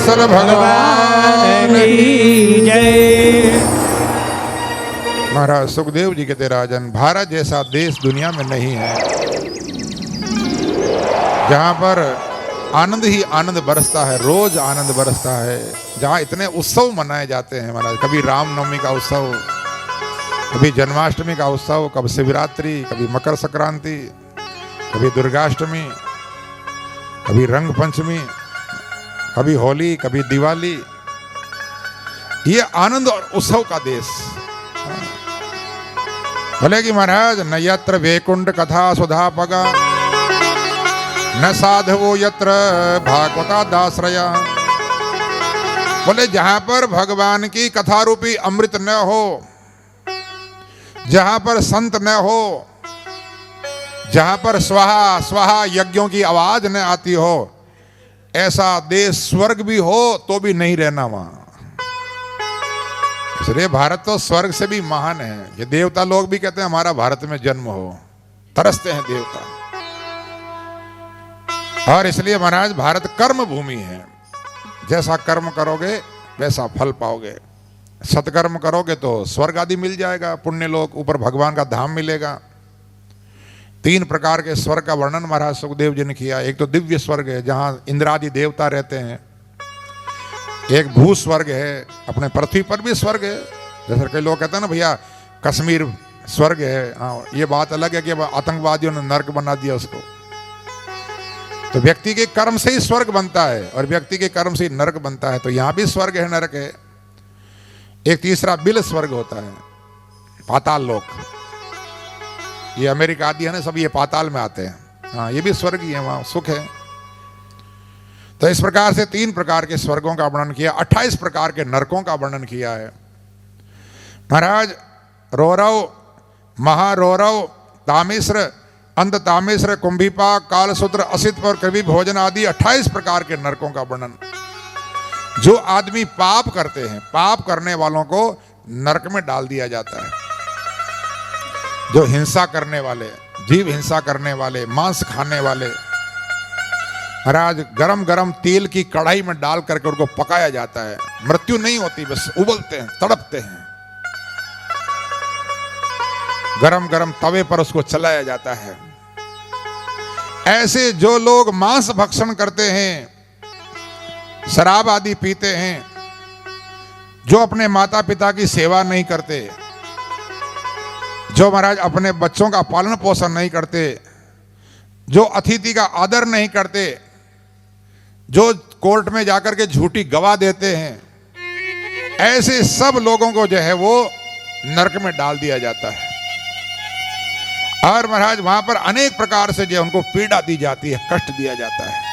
सिद्धेश्वर भगवान की जय। महाराज सुखदेव जी कहते राजन, भारत जैसा देश दुनिया में नहीं है जहाँ पर आनंद ही आनंद बरसता है, रोज आनंद बरसता है, जहाँ इतने उत्सव मनाए जाते हैं महाराज। कभी रामनवमी का उत्सव, कभी जन्माष्टमी का उत्सव, कभी शिवरात्रि, कभी मकर संक्रांति, कभी दुर्गाष्टमी, कभी रंग पंचमी, कभी होली, कभी दिवाली। ये आनंद और उत्सव का देश। बोले कि महाराज न यत्र वैकुंठ कथा सुधा पगा, न साधवो यत्र भागवता दाश्रया। बोले जहां पर भगवान की कथा रूपी अमृत न हो, जहां पर संत न हो, जहां पर स्वाहा स्वाहा यज्ञों की आवाज न आती हो, ऐसा देश स्वर्ग भी हो तो भी नहीं रहना वहां। इसलिए भारत तो स्वर्ग से भी महान है। ये देवता लोग भी कहते हैं हमारा भारत में जन्म हो, तरसते हैं देवता। और इसलिए महाराज भारत कर्म भूमि है। जैसा कर्म करोगे वैसा फल पाओगे। सत्कर्म करोगे तो स्वर्ग आदि मिल जाएगा, पुण्य लोक, ऊपर भगवान का धाम मिलेगा। 3 प्रकार के स्वर्ग का वर्णन महाराज सुखदेव जी ने किया। एक तो दिव्य स्वर्ग है जहां इंद्रादि देवता रहते हैं। एक भू स्वर्ग है, अपने पृथ्वी पर भी स्वर्ग है। जैसे कई लोग कहते हैं ना भैया कश्मीर स्वर्ग है, हाँ ये बात अलग है कि आतंकवादियों ने नर्क बना दिया उसको। तो व्यक्ति के कर्म से ही स्वर्ग बनता है और व्यक्ति के कर्म से ही नरक बनता है। तो यहां भी स्वर्ग है, नरक है। एक तीसरा बिल स्वर्ग होता है, पाताल लोक। ये अमेरिका आदि है ना, सब ये पाताल में आते हैं। हाँ ये भी स्वर्ग ही है, वहां सुख है। तो इस प्रकार से 3 प्रकार के स्वर्गों का वर्णन किया, 28 प्रकार के नरकों का वर्णन किया है महाराज। रौरव, महारौरव, तामिश्र, अंध तामिश्र, कुंभीपाक, कालसूत्र, असित और कवि भोजन आदि 28 प्रकार के नरकों का वर्णन। जो आदमी पाप करते हैं, पाप करने वालों को नरक में डाल दिया जाता है। जो हिंसा करने वाले, जीव हिंसा करने वाले, मांस खाने वाले, महाराज गरम गरम तेल की कढ़ाई में डाल करके उनको पकाया जाता है। मृत्यु नहीं होती, बस उबलते हैं, तड़पते हैं। गरम गरम तवे पर उसको चलाया जाता है। ऐसे जो लोग मांस भक्षण करते हैं, शराब आदि पीते हैं, जो अपने माता पिता की सेवा नहीं करते, जो महाराज अपने बच्चों का पालन पोषण नहीं करते, जो अतिथि का आदर नहीं करते, जो कोर्ट में जाकर के झूठी गवाह देते हैं, ऐसे सब लोगों को जो है वो नरक में डाल दिया जाता है। और महाराज वहां पर अनेक प्रकार से जो उनको पीड़ा दी जाती है, कष्ट दिया जाता है।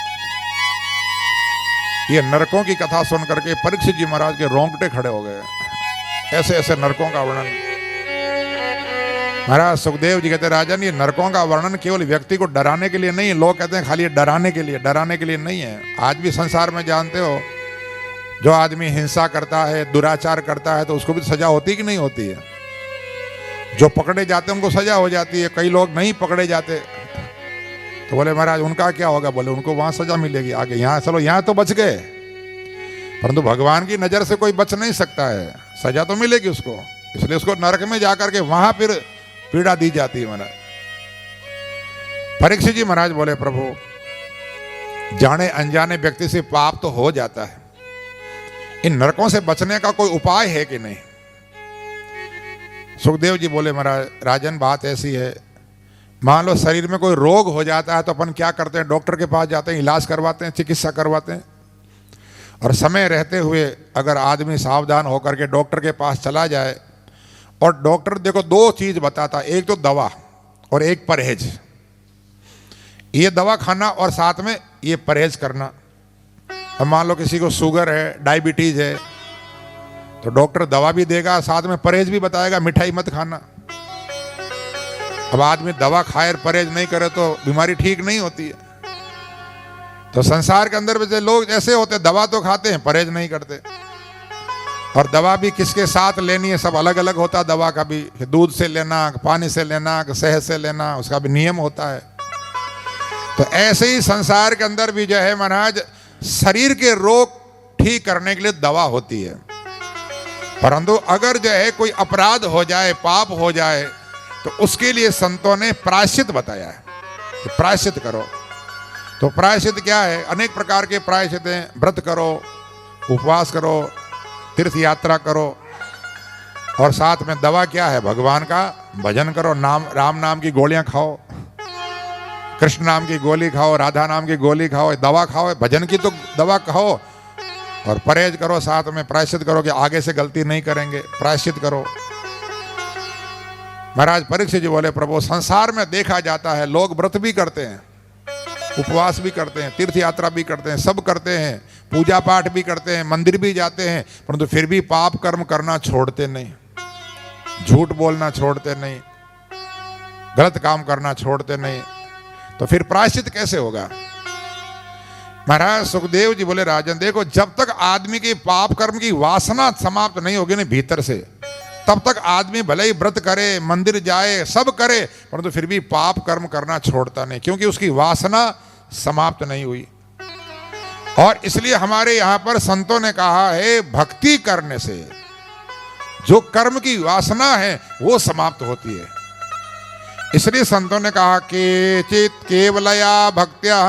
ये नरकों की कथा सुन करके परीक्षित जी महाराज के रोंगटे खड़े हो गए। ऐसे ऐसे नरकों का वर्णन महाराज सुखदेव जी कहते राजन, ये नरकों का वर्णन केवल व्यक्ति को डराने के लिए नहीं है। लोग कहते हैं खाली डराने के लिए, डराने के लिए नहीं है। आज भी संसार में जानते हो, जो आदमी हिंसा करता है, दुराचार करता है, तो उसको भी सजा होती कि नहीं होती है। जो पकड़े जाते हैं उनको सजा हो जाती है। कई लोग नहीं पकड़े जाते, तो बोले महाराज उनका क्या होगा? बोले उनको वहां सजा मिलेगी आगे। यहाँ चलो, यहाँ तो बच गए, परंतु भगवान की नजर से कोई बच नहीं सकता है, सजा तो मिलेगी उसको। इसलिए उसको नरक में जाकर के वहां फिर पीड़ा दी जाती है महाराज। परीक्षित जी महाराज बोले प्रभु, जाने अनजाने व्यक्ति से पाप तो हो जाता है, इन नरकों से बचने का कोई उपाय है कि नहीं? सुखदेव जी बोले महाराज राजन, बात ऐसी है, मान लो शरीर में कोई रोग हो जाता है तो अपन क्या करते हैं? डॉक्टर के पास जाते हैं, इलाज करवाते हैं, चिकित्सा करवाते हैं। और समय रहते हुए अगर आदमी सावधान होकर के डॉक्टर के पास चला जाए, और डॉक्टर देखो 2 चीज बताता, एक तो दवा और एक परहेज। ये दवा खाना और साथ में ये परहेज करना। अब मान लो किसी को शुगर है, डायबिटीज है, तो डॉक्टर दवा भी देगा, साथ में परहेज भी बताएगा, मिठाई मत खाना। अब आदमी दवा खाए और परहेज नहीं करे तो बीमारी ठीक नहीं होती है। तो संसार के अंदर में लोग ऐसे होते, दवा तो खाते हैं, परहेज नहीं करते। और दवा भी किसके साथ लेनी है सब अलग अलग होता है। दवा का भी दूध से लेना, पानी से लेना, शहद से लेना, उसका भी नियम होता है। तो ऐसे ही संसार के अंदर भी जो है महाराज, शरीर के रोग ठीक करने के लिए दवा होती है। परंतु अगर जो है कोई अपराध हो जाए, पाप हो जाए, तो उसके लिए संतों ने प्रायश्चित बताया है कि प्रायश्चित करो। तो प्रायश्चित क्या है? अनेक प्रकार के प्रायश्चित हैं। व्रत करो, उपवास करो, तीर्थ यात्रा करो, और साथ में दवा क्या है? भगवान का भजन करो, नाम, राम नाम की गोलियां खाओ, कृष्ण नाम की गोली खाओ, राधा नाम की गोली खाओ, दवा खाओ, भजन की तो दवा खाओ, और परहेज करो, साथ में प्रायश्चित करो कि आगे से गलती नहीं करेंगे, प्रायश्चित करो। महाराज परीक्षित जी बोले, प्रभु संसार में देखा जाता है लोग व्रत भी करते हैं, उपवास भी करते हैं, तीर्थ यात्रा भी करते हैं, सब करते हैं, पूजा पाठ भी करते हैं, मंदिर भी जाते हैं, परंतु फिर भी पाप कर्म करना छोड़ते नहीं, झूठ बोलना छोड़ते नहीं, गलत काम करना छोड़ते नहीं। तो फिर प्रायश्चित कैसे होगा? महाराज सुखदेव जी बोले, राजन देखो, जब तक आदमी की पाप कर्म की वासना समाप्त नहीं होगी ना भीतर से, तब तक आदमी भले ही व्रत करे, मंदिर जाए, सब करे, परंतु फिर भी पाप कर्म करना छोड़ता नहीं, क्योंकि उसकी वासना समाप्त नहीं हुई। और इसलिए हमारे यहां पर संतों ने कहा है, भक्ति करने से जो कर्म की वासना है वो समाप्त होती है। इसलिए संतों ने कहा कि चित केवलया भक्त्या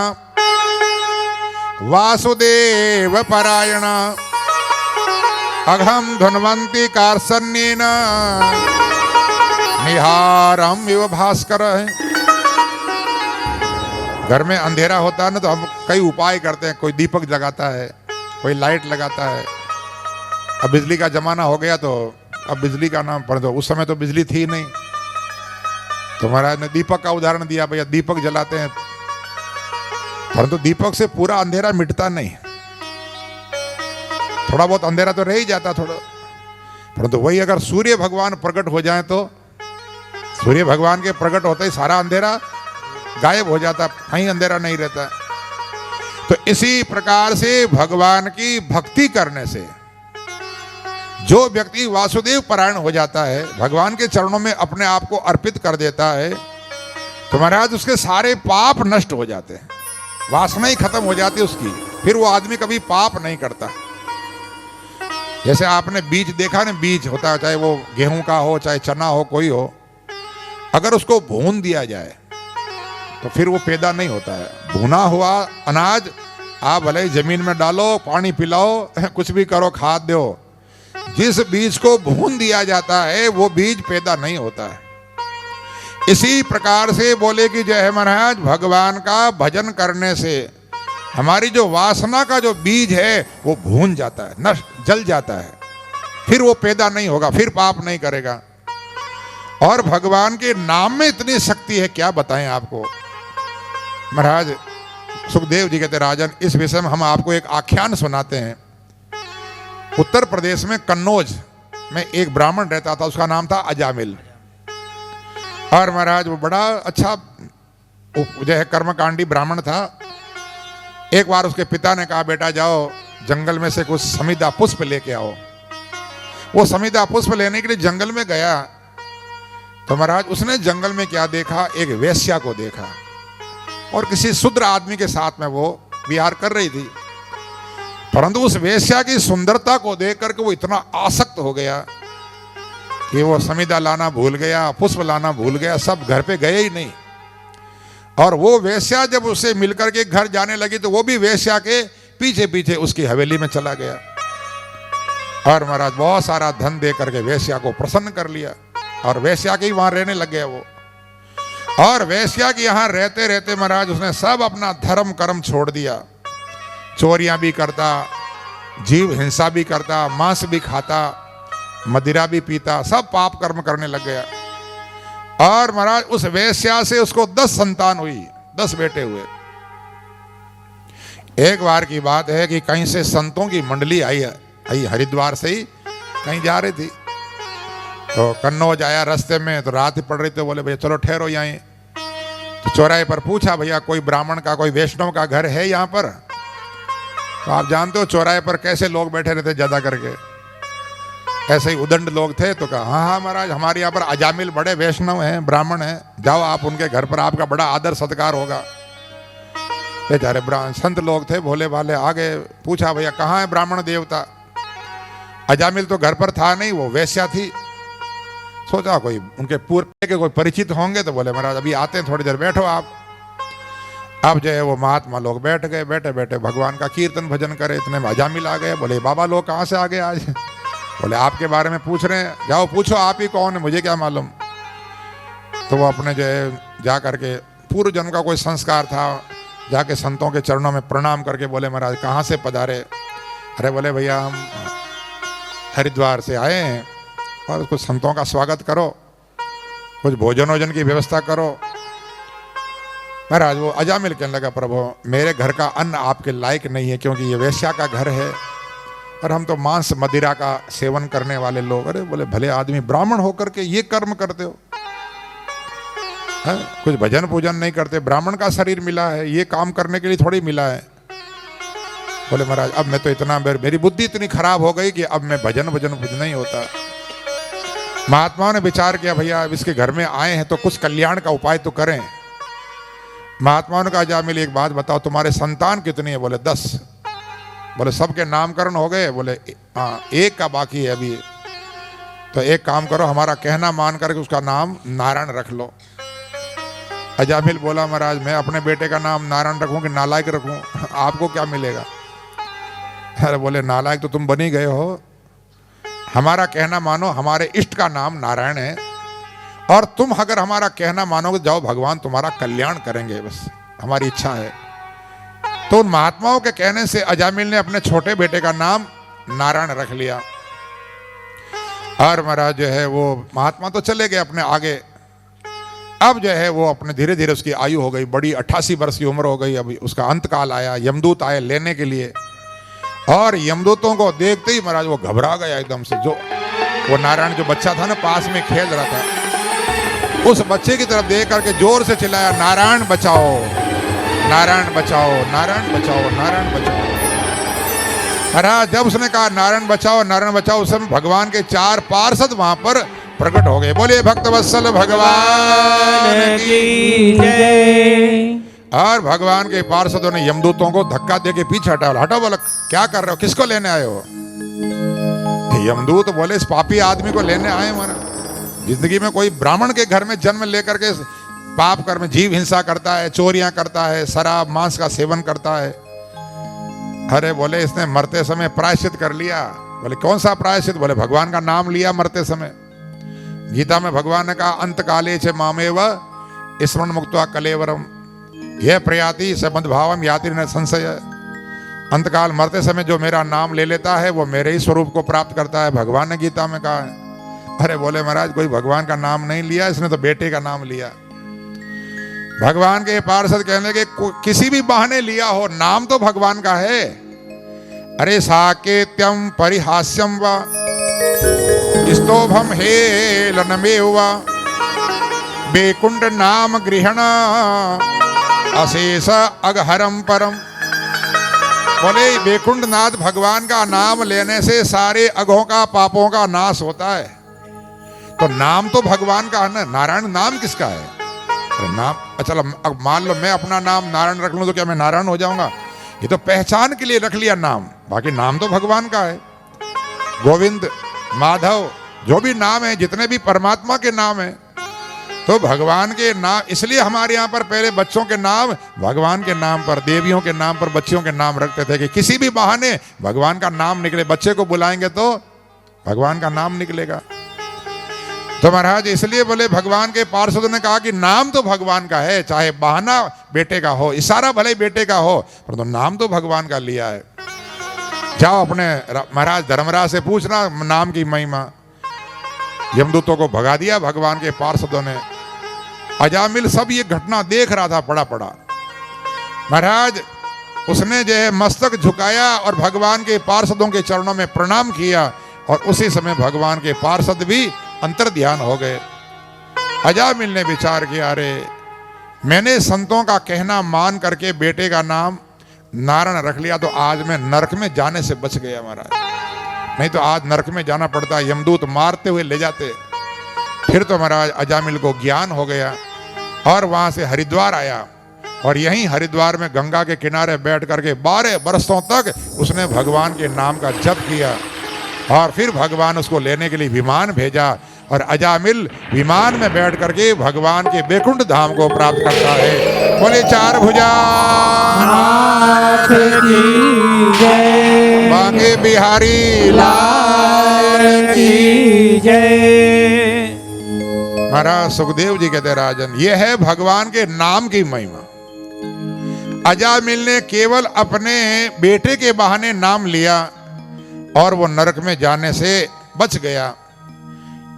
वासुदेव परायण अघम धुन्वंती कार्सन्येन निहारम इव भास्कर है। घर में अंधेरा होता है ना, तो हम कई उपाय करते हैं, कोई दीपक जगाता है, कोई लाइट लगाता है। अब बिजली का जमाना हो गया, तो अब बिजली का नाम पढ़ दो, उस समय तो बिजली थी नहीं, तो महाराज ने दीपक का उदाहरण दिया, भैया दीपक जलाते हैं, परंतु दीपक से पूरा अंधेरा मिटता नहीं, थोड़ा बहुत अंधेरा तो रह ही जाता थोड़ा। परंतु वही अगर सूर्य भगवान प्रकट हो जाए, तो सूर्य भगवान के प्रकट होते ही सारा अंधेरा गायब हो जाता, कहीं अंधेरा नहीं रहता। तो इसी प्रकार से भगवान की भक्ति करने से जो व्यक्ति वासुदेव परायण हो जाता है, भगवान के चरणों में अपने आप को अर्पित कर देता है, तो महाराज उसके सारे पाप नष्ट हो जाते हैं, वासना ही खत्म हो जाती है उसकी, फिर वो आदमी कभी पाप नहीं करता। जैसे आपने बीज देखा ना, बीज होता है, चाहे वो गेहूं का हो, चाहे चना हो, कोई हो, अगर उसको भून दिया जाए तो फिर वो पैदा नहीं होता है। भुना हुआ अनाज आप भले ही जमीन में डालो, पानी पिलाओ, कुछ भी करो, खाद दो, जिस बीज को भून दिया जाता है वो बीज पैदा नहीं होता है। इसी प्रकार से बोले कि जय महाराज, भगवान का भजन करने से हमारी जो वासना का जो बीज है वो भून जाता है, नष्ट, जल जाता है, फिर वो पैदा नहीं होगा, फिर पाप नहीं करेगा। और भगवान के नाम में इतनी शक्ति है, क्या बताएं आपको। महाराज सुखदेव जी कहते, राजन इस विषय में हम आपको एक आख्यान सुनाते हैं। उत्तर प्रदेश में कन्नौज में एक ब्राह्मण रहता था, उसका नाम था अजामिल। और महाराज वो बड़ा अच्छा जो है कर्मकांडी ब्राह्मण था। एक बार उसके पिता ने कहा, बेटा जाओ जंगल में से कुछ समिधा पुष्प लेके आओ। वो समिधा पुष्प लेने के लिए जंगल में गया, तो महाराज उसने जंगल में क्या देखा, एक वेश्या को देखा, और किसी शूद्र आदमी के साथ में वो विहार कर रही थी। परंतु उस वेश्या की सुंदरता को देख करके वो इतना आसक्त हो गया कि वो समिधा लाना भूल गया, पुष्प लाना भूल गया, सब घर पे गए ही नहीं। और वो वेश्या जब उससे मिलकर के घर जाने लगी, तो वो भी वेश्या के पीछे पीछे उसकी हवेली में चला गया, और महाराज बहुत सारा धन दे करके वेश्या को प्रसन्न कर लिया, और वेश्या के ही वहां रहने लग गया वो। और वेश्या के यहाँ रहते रहते महाराज उसने सब अपना धर्म कर्म छोड़ दिया, चोरियां भी करता, जीव हिंसा भी करता, मांस भी खाता, मदिरा भी पीता, सब पाप कर्म करने लग गया। और महाराज उस वेश्या से उसको 10 संतान हुई, 10 बेटे हुए। एक बार की बात है कि कहीं से संतों की मंडली आई हरिद्वार से ही कहीं जा रही थी, तो कन्नौज आया, रास्ते में तो रात पड़ रही थी, बोले भैया चलो ठहरो यहीं। तो चौराहे पर पूछा, भैया कोई ब्राह्मण का, कोई वैष्णव का घर है यहाँ पर? तो आप जानते हो चौराहे पर कैसे लोग बैठे रहते, ज्यादा करके ऐसे ही उदंड लोग थे। तो कहा, हाँ हाँ महाराज, हमारे यहाँ पर अजामिल बड़े वैष्णव हैं, ब्राह्मण हैं, जाओ आप उनके घर पर, आपका बड़ा आदर सत्कार होगा। बेचारे ब्राह्मण संत लोग थे, भोले भाले, आगे पूछा भैया कहाँ है ब्राह्मण देवता। अजामिल तो घर पर था नहीं, वो वेश्या थी। सोचा कोई उनके पूर्व के कोई परिचित होंगे, तो बोले महाराज अभी आते हैं, थोड़ी देर बैठो आप। अब जो है वो महात्मा लोग बैठ गए, बैठे बैठे भगवान का कीर्तन भजन करे। इतने में अजामिल आ गए। बोले बाबा लोग कहाँ से आ गए आज? बोले आपके बारे में पूछ रहे हैं, जाओ पूछो आप ही कौन है, मुझे क्या मालूम। तो वो अपने जो है जा करके पूर्व जन्म का कोई संस्कार था, जाके संतों के चरणों में प्रणाम करके बोले महाराज कहाँ से पधारे? अरे बोले भैया हम हरिद्वार से आए हैं और कुछ संतों का स्वागत करो, कुछ भोजन वोजन की व्यवस्था करो। महाराज वो अजामिल कहने लगा प्रभु मेरे घर का अन्न आपके लायक नहीं है, क्योंकि ये वेश्या का घर है और हम तो मांस मदिरा का सेवन करने वाले लोग। अरे बोले भले आदमी, ब्राह्मण होकर के ये कर्म करते हो, है? कुछ भजन पूजन नहीं करते, ब्राह्मण का शरीर मिला है, ये काम करने के लिए थोड़ी मिला है। बोले महाराज अब मैं तो इतना, मेरी बुद्धि इतनी खराब हो गई कि अब मैं भजन भजन कुछ नहीं होता। महात्माओं ने विचार किया भैया अब इसके घर में आए हैं तो कुछ कल्याण का उपाय तो करें। महात्माओं ने कहा अजामिल एक बात बताओ, तुम्हारे संतान कितनी है? बोले 10। बोले सबके नामकरण हो गए? बोले हाँ एक का बाकी है अभी। तो एक काम करो, हमारा कहना मान करके उसका नाम नारायण रख लो। अजामिल बोला महाराज मैं अपने बेटे का नाम नारायण रखूं कि नालायक रखूं? आपको क्या मिलेगा? अरे बोले नालायक तो तुम बन ही गए हो, हमारा कहना मानो, हमारे इष्ट का नाम नारायण है और तुम अगर हमारा कहना मानोगे जाओ भगवान तुम्हारा कल्याण करेंगे, बस हमारी इच्छा है। तो उन महात्माओं के कहने से अजामिल ने अपने छोटे बेटे का नाम नारायण रख लिया। और महाराज जो है वो महात्मा तो चले गए अपने आगे। अब जो है वो अपने धीरे धीरे उसकी आयु हो गई बड़ी, 88 वर्ष की उम्र हो गई। अभी उसका अंतकाल आया, यमदूत आए लेने के लिए और यमदूतों को देखते ही महाराज वो घबरा गया एकदम से। जो वो नारायण जो बच्चा था ना पास में खेल रहा था, उस बच्चे की तरफ देख करके जोर से चिल्लाया नारायण बचाओ, नारायण बचाओ, नारायण बचाओ, नारायण बचाओ। महाराज जब उसने कहा नारायण बचाओ, नारायण बचाओ, उस समय भगवान के 4 पार्षद वहां पर प्रकट हो गए। बोले भक्तवत्सल भगवान की जय। और भगवान के पार्षदों ने यमदूतों को धक्का दे के पीछे हटाओ, हटाओ। बोला क्या कर रहे हो, किसको लेने आए हो? यमदूत बोले इस पापी आदमी को लेने आए। हमारा जिंदगी में कोई ब्राह्मण के घर में जन्म लेकर के पाप कर्म, जीव हिंसा करता है, चोरियां करता है, शराब मांस का सेवन करता है। अरे बोले इसने मरते समय प्रायश्चित कर लिया। बोले कौन सा प्रायश्चित? बोले भगवान का नाम लिया मरते समय। गीता में भगवान ने कहा अंत काले च मामेव स्मरण मुक्त्वा कलेवरम यह प्रयाति संबंध भावम याति न संशय। अंतकाल मरते समय जो मेरा नाम ले लेता है वो मेरे ही स्वरूप को प्राप्त करता है, भगवान ने गीता में कहा है। अरे बोले महाराज कोई भगवान का नाम नहीं लिया, इसने तो बेटे का नाम लिया। भगवान के पार्षद कहने के किसी भी बहाने लिया हो, नाम तो भगवान का है। अरे साकेत्यम परिहास्यम वा स्तोभम हेलनमेव वा बेकुंड नाम गृहण अशेष अगहरम परम। बोले बेकुंड नाथ भगवान का नाम लेने से सारे अघों का पापों का नाश होता है। तो नाम तो भगवान का है ना, नारायण नाम किसका है? अरे नाम अच्छा अब मान लो मैं अपना नाम नारायण रख लूं तो क्या मैं नारायण हो जाऊंगा? ये तो पहचान के लिए रख लिया नाम, बाकी नाम तो भगवान का है। गोविंद, माधव, जो भी नाम है, जितने भी परमात्मा के नाम है, तो भगवान के नाम। इसलिए हमारे यहाँ पर पहले बच्चों के नाम भगवान के नाम पर, देवियों के नाम पर बच्चों के नाम रखते थे कि किसी भी बहाने भगवान का नाम निकले। बच्चे को बुलाएंगे तो भगवान का नाम निकलेगा। तो महाराज इसलिए बोले भगवान के पार्षदों ने कहा कि नाम तो भगवान का है, चाहे बहाना बेटे का हो, इशारा भले ही बेटे का हो, परंतु नाम तो भगवान का लिया है। जाओ अपने महाराज धर्मराज से पूछना नाम की महिमा। यमदूतों को भगा दिया भगवान के पार्षदों ने। अजामिल सब ये घटना देख रहा था पड़ा पड़ा। महाराज उसने जो है मस्तक झुकाया और भगवान के पार्षदों के चरणों में प्रणाम किया और उसी समय भगवान के पार्षद भी अंतर ध्यान हो गए। अजामिल ने विचार किया अरे मैंने संतों का कहना मान करके बेटे का नाम नारायण रख लिया तो आज मैं नरक में जाने से बच गया महाराज, नहीं तो आज नरक में जाना पड़ता, यमदूत मारते हुए ले जाते। फिर तो महाराज अजामिल को ज्ञान हो गया और वहां से हरिद्वार आया और यहीं हरिद्वार में गंगा के किनारे बैठ करके 12 बरसों तक उसने भगवान के नाम का जप किया। और फिर भगवान उसको लेने के लिए विमान भेजा और अजामिल विमान में बैठ करके भगवान के बैकुंठ धाम को प्राप्त करता है। बोले चार भुजा नाथ की जय, बांके बिहारी लाल की जय। महाराज सुखदेव जी कहते राजन, ये है भगवान के नाम की महिमा। अजामिल ने केवल अपने बेटे के बहाने नाम लिया और वो नरक में जाने से बच गया।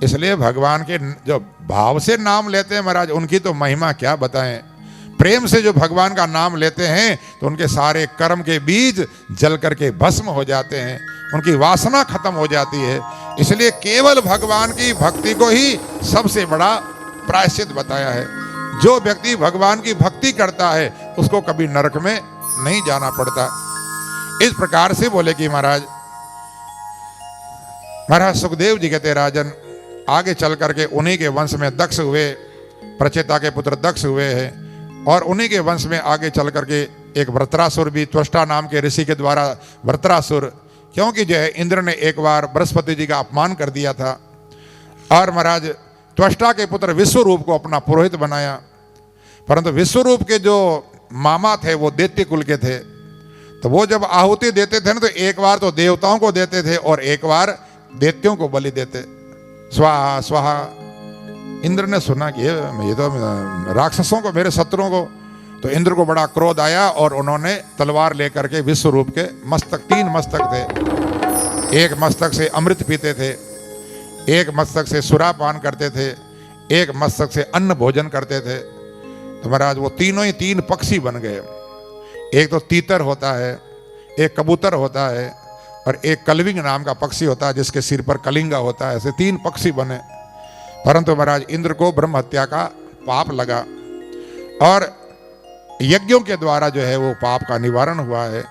इसलिए भगवान के जो भाव से नाम लेते हैं महाराज, उनकी तो महिमा क्या बताएं। प्रेम से जो भगवान का नाम लेते हैं तो उनके सारे कर्म के बीज जल करके भस्म हो जाते हैं, उनकी वासना खत्म हो जाती है। इसलिए केवल भगवान की भक्ति को ही सबसे बड़ा प्रायश्चित बताया है। जो व्यक्ति भगवान की भक्ति करता है उसको कभी नरक में नहीं जाना पड़ता। इस प्रकार से बोले कि महाराज सुखदेव जी कहते राजन, आगे चल करके उन्हीं के वंश में दक्ष हुए, प्रचेता के पुत्र दक्ष हुए हैं। और उन्हीं के वंश में आगे चल करके एक वृत्रासुर भी, त्वष्टा नाम के ऋषि के द्वारा वृत्रासुर, क्योंकि जो है इंद्र ने एक बार बृहस्पति जी का अपमान कर दिया था और महाराज त्वष्टा के पुत्र विश्वरूप को अपना पुरोहित बनाया। परंतु विश्वरूप के जो मामा थे वो दैत्य कुल के थे, तो वो जब आहुति देते थे ना तो एक बार तो देवताओं को देते थे और एक बार दैत्यों को बलि देते। स्वाहा स्वाहा। इंद्र ने सुना कि ये तो राक्षसों को, मेरे शत्रुओं को, तो इंद्र को बड़ा क्रोध आया और उन्होंने तलवार लेकर के विश्वरूप के मस्तक, 3 मस्तक थे, एक मस्तक से अमृत पीते थे, एक मस्तक से सुरापान करते थे, एक मस्तक से अन्न भोजन करते थे। तो महाराज वो तीनों ही 3 पक्षी बन गए। एक तो तीतर होता है, एक कबूतर होता है और एक कलविंग नाम का पक्षी होता है जिसके सिर पर कलिंगा होता है। ऐसे 3 पक्षी बने। परंतु महाराज इंद्र को ब्रह्म हत्या का पाप लगा और यज्ञों के द्वारा जो है वो पाप का निवारण हुआ है।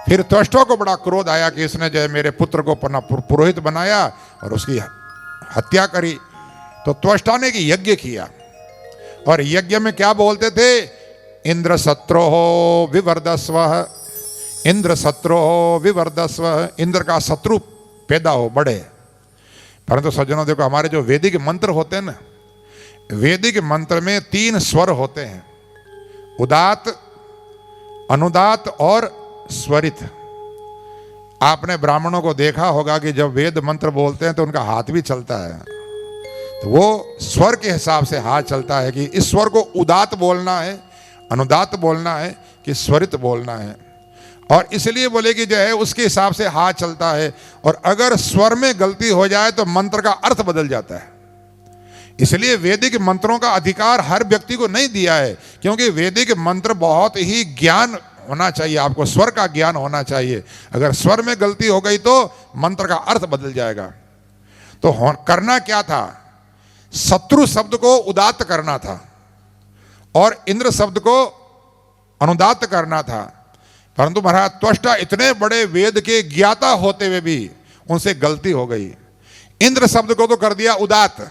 फिर त्वष्टा को बड़ा क्रोध आया कि इसने जो है मेरे पुत्र को अपना पुरोहित बनाया और उसकी हत्या करी। तो त्वष्टा ने कि यज्ञ किया और यज्ञ में क्या बोलते थे, इंद्र शत्रुहो विवर्धस्व, इंद्र शत्रुहो विवर्धस्व, इंद्र का शत्रु पैदा हो, बढ़े। परंतु सज्जनों देखो, हमारे जो वैदिक मंत्र होते हैं ना, वैदिक मंत्र में 3 स्वर होते हैं, उदात, अनुदात और स्वरित। आपने ब्राह्मणों को देखा होगा कि जब वेद मंत्र बोलते हैं तो उनका हाथ भी चलता है, तो वो स्वर के हिसाब से हाथ चलता है कि इस स्वर को उदात बोलना है, अनुदात बोलना है कि स्वरित बोलना है। और इसलिए बोले कि जो है उसके हिसाब से हाथ चलता है। और अगर स्वर में गलती हो जाए तो मंत्र का अर्थ बदल जाता है। इसलिए वैदिक मंत्रों का अधिकार हर व्यक्ति को नहीं दिया है, क्योंकि वैदिक मंत्र बहुत ही ज्ञान होना चाहिए, आपको स्वर का ज्ञान होना चाहिए। अगर स्वर में गलती हो गई तो मंत्र का अर्थ बदल जाएगा। तो करना क्या था, शत्रु शब्द को उदात्त करना था और इंद्र शब्द को अनुदात्त करना था। परंतु महाराज त्वष्टा इतने बड़े वेद के ज्ञाता होते हुए भी उनसे गलती हो गई। इंद्र शब्द को तो कर दिया उदात्त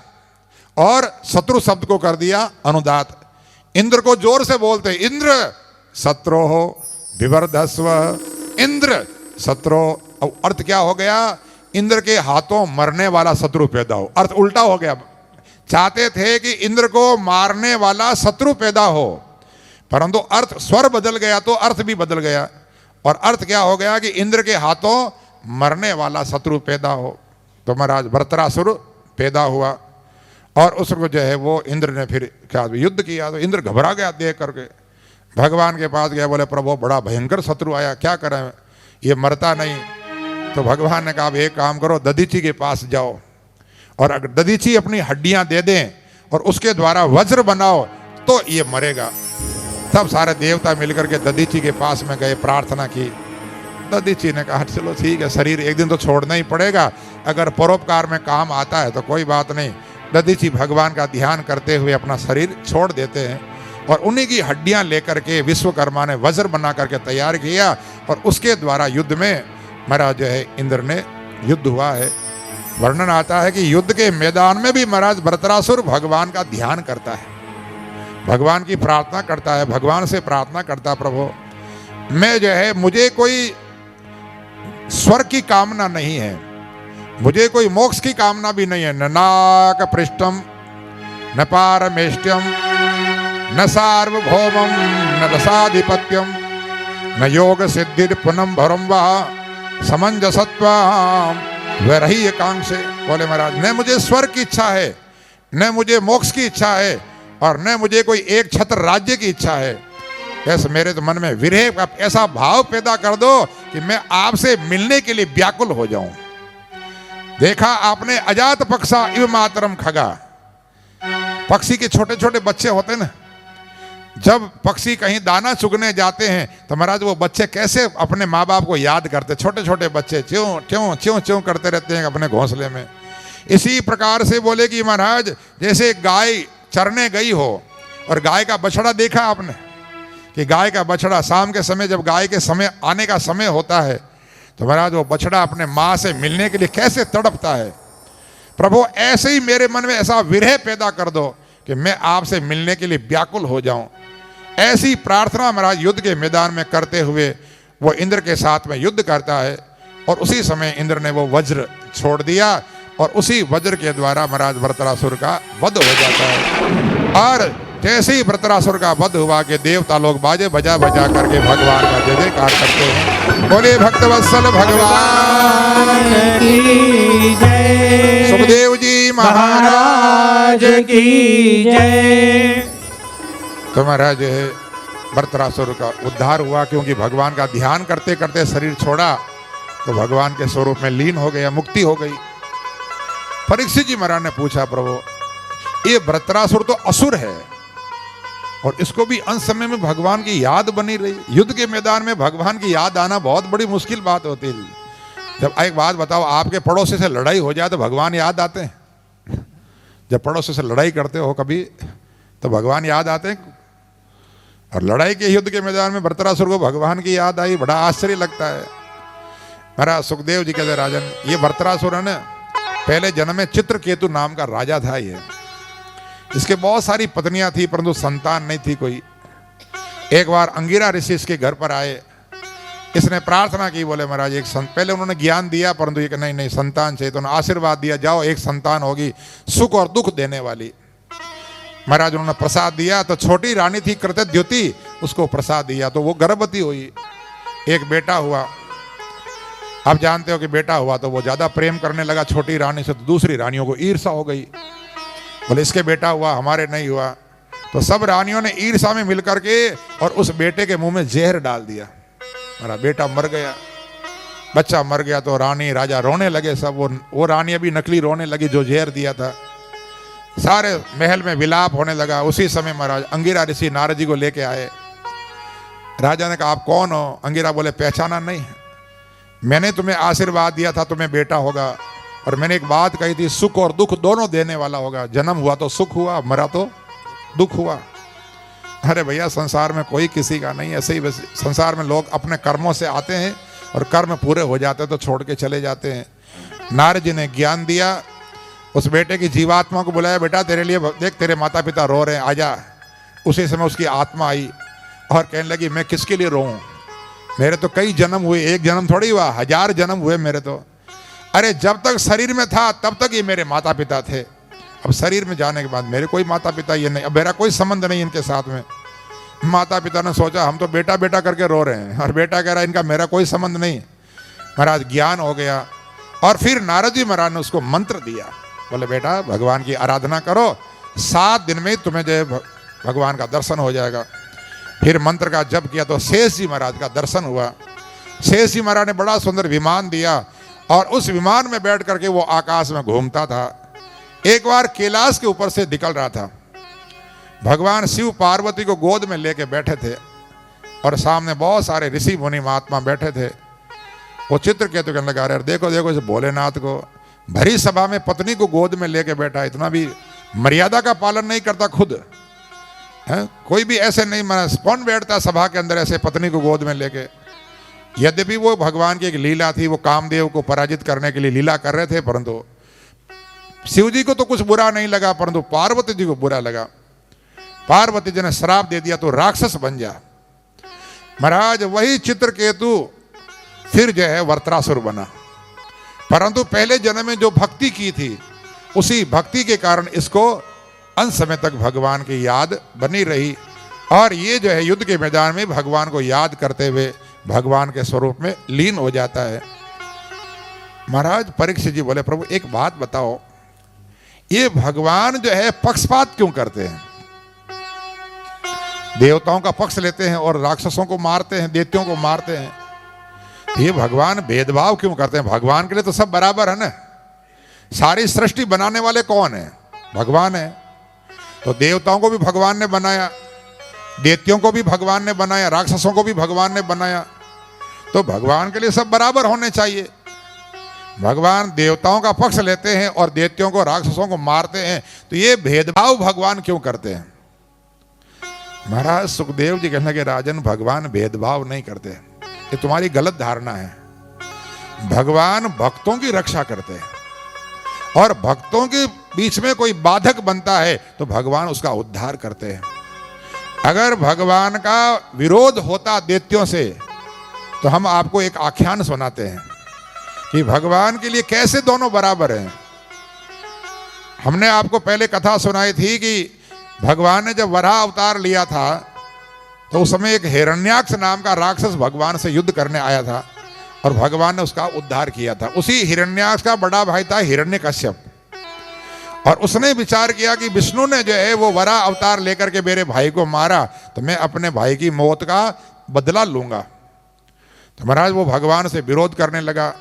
और शत्रु शब्द को कर दिया अनुदात। इंद्र को जोर से बोलते, इंद्र शत्रुहो विवर्धस्व, इंद्र शत्रु। अब अर्थ क्या हो गया, इंद्र के हाथों मरने वाला शत्रु पैदा हो। अर्थ उल्टा हो गया। चाहते थे कि इंद्र को मारने वाला शत्रु पैदा हो, परंतु अर्थ स्वर बदल गया तो अर्थ भी बदल गया। और अर्थ क्या हो गया कि इंद्र के हाथों मरने वाला शत्रु पैदा हो। तो महाराज वृत्रासुर पैदा हुआ और उसको जो है वो इंद्र ने फिर क्या युद्ध किया। तो इंद्र घबरा गया देख करके, भगवान के पास गया, बोले प्रभु बड़ा भयंकर शत्रु आया, क्या करें, ये मरता नहीं। तो भगवान ने कहा एक काम करो, दधीची के पास जाओ और अगर दधीची अपनी हड्डियां दे दें और उसके द्वारा वज्र बनाओ तो ये मरेगा। तब सारे देवता मिलकर के दधीची के पास में गए, प्रार्थना की। दधीची ने कहा चलो ठीक है, शरीर एक दिन तो छोड़ना ही पड़ेगा, अगर परोपकार में काम आता है तो कोई बात नहीं। दधीची भगवान का ध्यान करते हुए अपना शरीर छोड़ देते हैं और उन्हीं की हड्डियां लेकर के विश्वकर्मा ने वज्र बना करके तैयार किया और उसके द्वारा युद्ध में महाराज जो है इंद्र ने युद्ध हुआ है। वर्णन आता है कि युद्ध के मैदान में भी महाराज वृत्रासुर भगवान का ध्यान करता है भगवान की प्रार्थना करता है, भगवान से प्रार्थना करता, प्रभु मैं जो है मुझे कोई स्वर्ग की कामना नहीं है, मुझे कोई मोक्ष की कामना भी नहीं है। न नाक पृष्ठम न पारमेष्ट्यम न सार्वभौमम न रसाधिपत्यम न योग सिद्धि पुनम भरम वह समंजसत्वाम वरही एकांक्षे। बोले महाराज न मुझे स्वर्ग की इच्छा है, न मुझे मोक्ष की इच्छा है, और न मुझे कोई एक छत्र राज्य की इच्छा है। ऐसे मेरे तो मन में विरह का ऐसा भाव पैदा कर दो कि मैं आपसे मिलने के लिए व्याकुल हो जाऊं। देखा आपने अजात पक्षा इव मातरम खगा, पक्षी के छोटे छोटे बच्चे होते ना, जब पक्षी कहीं दाना चुगने जाते हैं तो महाराज वो बच्चे कैसे अपने माँ बाप को याद करते, छोटे छोटे बच्चे च्यों च्यों च्यों च्यों करते रहते हैं अपने घोंसले में। इसी प्रकार से बोले कि महाराज जैसे गाय चरने गई हो और गाय का बछड़ा देखा आपने कि गाय का बछड़ा शाम के समय जब गाय के समय आने का समय होता है तो महाराज वो बछड़ा अपने माँ से मिलने के लिए कैसे तड़पता है। प्रभु ऐसे ही मेरे मन में ऐसा विरह पैदा कर दो कि मैं आपसे मिलने के लिए व्याकुल हो जाऊं। ऐसी प्रार्थना महाराज युद्ध के मैदान में करते हुए वो इंद्र के साथ में युद्ध करता है, और उसी समय इंद्र ने वो वज्र छोड़ दिया और उसी वज्र के द्वारा महाराज वृत्रासुर का वध हो जाता है। और जैसे ही वृत्रासुर का वध हुआ कि देवता लोग बाजे बजा बजा करके भगवान का जय जयकार करते हैं। बोले भक्तवत्सल भगवान की जय, सुखदेव जी महाराज की जय। तो महाराज जो है वृत्रासुर का उद्धार हुआ, क्योंकि भगवान का ध्यान करते करते शरीर छोड़ा तो भगवान के स्वरूप में लीन हो गया, मुक्ति हो गई। परीक्षित जी महाराज ने पूछा, प्रभु ये वृत्रासुर तो असुर है और इसको भी अंत समय में भगवान की याद बनी रही। युद्ध के मैदान में भगवान की याद आना बहुत बड़ी मुश्किल बात होती है। जब एक बात बताओ, आपके पड़ोसी से लड़ाई हो जाए तो भगवान याद आते हैं? जब पड़ोसी से लड़ाई करते हो कभी तो भगवान याद आते हैं? और लड़ाई के युद्ध के मैदान में वृत्रासुर को भगवान की याद आई, बड़ा आश्चर्य लगता है। महाराज सुखदेव जी कहते राजन, ये वृत्रासुर है ना, पहले जन्म में चित्रकेतु नाम का राजा था। ये इसके बहुत सारी पत्नियां थी परंतु संतान नहीं थी कोई। एक बार अंगिरा ऋषि इसके घर पर आए, इसने प्रार्थना की, बोले महाराज एक पहले उन्होंने ज्ञान दिया परंतु ये नहीं नहीं संतान चाहिए, तो उन्होंने आशीर्वाद दिया, जाओ एक संतान होगी सुख और दुख देने वाली। महाराज उन्होंने प्रसाद दिया तो छोटी रानी थी कृतद्युति, उसको प्रसाद दिया तो वो गर्भवती हुई, एक बेटा हुआ। आप जानते हो कि बेटा हुआ तो वो ज्यादा प्रेम करने लगा छोटी रानी से, तो दूसरी रानियों को ईर्षा हो गई, बोले इसके बेटा हुआ हमारे नहीं हुआ। तो सब रानियों ने ईर्षा में मिलकर के और उस बेटे के मुंह में जहर डाल दिया। मेरा बेटा मर गया, बच्चा मर गया तो रानी राजा रोने लगे सब। वो रानी अभी नकली रोने लगी जो जहर दिया था। सारे महल में विलाप होने लगा। उसी समय महाराज अंगिरा ऋषि नारद जी को लेके आए। राजा ने कहा आप कौन हो? अंगिरा बोले पहचाना नहीं, मैंने तुम्हें आशीर्वाद दिया था तुम्हें बेटा होगा, और मैंने एक बात कही थी सुख और दुख दोनों देने वाला होगा। जन्म हुआ तो सुख हुआ, मरा तो दुख हुआ। अरे भैया संसार में कोई किसी का नहीं, ऐसे ही संसार में लोग अपने कर्मों से आते हैं और कर्म पूरे हो जाते हैं तो छोड़ के चले जाते हैं। नारद जी ने ज्ञान दिया, उस बेटे की जीवात्मा को बुलाया, बेटा तेरे लिए देख तेरे माता पिता रो रहे हैं, आजा। उसी समय उसकी आत्मा आई और कहने लगी मैं किसके लिए रोऊं, मेरे तो कई जन्म हुए, एक जन्म थोड़ी हुआ, 1000 जन्म हुए मेरे तो। अरे जब तक शरीर में था तब तक ये मेरे माता पिता थे, अब शरीर में जाने के बाद मेरे कोई माता पिता ये नहीं, अब मेरा कोई संबंध नहीं इनके साथ में। माता पिता ने सोचा हम तो बेटा बेटा करके रो रहे हैं और बेटा कह रहा है इनका मेरा कोई संबंध नहीं। महाराज ज्ञान हो गया और फिर नारद जी महाराज ने उसको मंत्र दिया, बोले बेटा भगवान की आराधना करो, 7 दिन में तुम्हें जो है भगवान का दर्शन हो जाएगा। फिर मंत्र का जप किया तो शेष जी महाराज का दर्शन हुआ। शेष जी महाराज ने बड़ा सुंदर विमान दिया और उस विमान में बैठ करके वो आकाश में घूमता था। एक बार कैलाश के ऊपर से निकल रहा था, भगवान शिव पार्वती को गोद में लेके बैठे थे और सामने बहुत सारे ऋषि मुनि महात्मा बैठे थे। वो चित्रकेतु कहने लगा अरे देखो देखो इस भोलेनाथ को, भरी सभा में पत्नी को गोद में लेके बैठा, इतना भी मर्यादा का पालन नहीं करता खुद है। कोई भी ऐसे नहीं कौन बैठता सभा के अंदर ऐसे पत्नी को गोद में लेके। यद्यपि वो भगवान की एक लीला थी, वो कामदेव को पराजित करने के लिए लीला कर रहे थे, परंतु शिव जी को तो कुछ बुरा नहीं लगा परंतु पार्वती जी को बुरा लगा। पार्वती जी ने श्राप दे दिया तो राक्षस बन जा। महाराज वही चित्रकेतु फिर जो है वृत्रासुर बना, परंतु पहले जन्म में जो भक्ति की थी उसी भक्ति के कारण इसको अंत समय तक भगवान की याद बनी रही, और ये जो है युद्ध के मैदान में भगवान को याद करते हुए भगवान के स्वरूप में लीन हो जाता है। महाराज परीक्षित जी बोले, प्रभु एक बात बताओ, ये भगवान जो है पक्षपात क्यों करते हैं? देवताओं का पक्ष लेते हैं और राक्षसों को मारते हैं, दैत्यों को मारते हैं, तो ये भगवान भेदभाव क्यों करते हैं? भगवान के लिए तो सब बराबर है ना। सारी सृष्टि बनाने वाले कौन है? भगवान है। तो देवताओं को भी भगवान ने बनाया, दैत्यों को भी भगवान ने बनाया, राक्षसों को भी भगवान ने बनाया, तो भगवान के लिए सब बराबर होने चाहिए। भगवान देवताओं का पक्ष लेते हैं और दैत्यों को राक्षसों को मारते हैं, तो ये भेदभाव भगवान क्यों करते हैं? महाराज सुखदेव जी कहने लगे, राजन भगवान भेदभाव नहीं करते, ये तुम्हारी गलत धारणा है। भगवान भक्तों की रक्षा करते हैं, और भक्तों के बीच में कोई बाधक बनता है तो भगवान उसका उद्धार करते हैं। अगर भगवान का विरोध होता दैत्यों से तो हम आपको एक आख्यान सुनाते हैं कि भगवान के लिए कैसे दोनों बराबर हैं। हमने आपको पहले कथा सुनाई थी कि भगवान ने जब वराह अवतार लिया था तो उस समय एक हिरण्याक्ष नाम का राक्षस भगवान से युद्ध करने आया था और भगवान ने उसका उद्धार किया था। उसी हिरण्याक्ष का बड़ा भाई था हिरण्यकश्यप, और उसने विचार किया कि विष्णु ने जो है वो वराह अवतार लेकर के मेरे भाई को मारा, तो मैं अपने भाई की मौत का बदला लूंगा। तो महाराज वो भगवान से विरोध करने लगा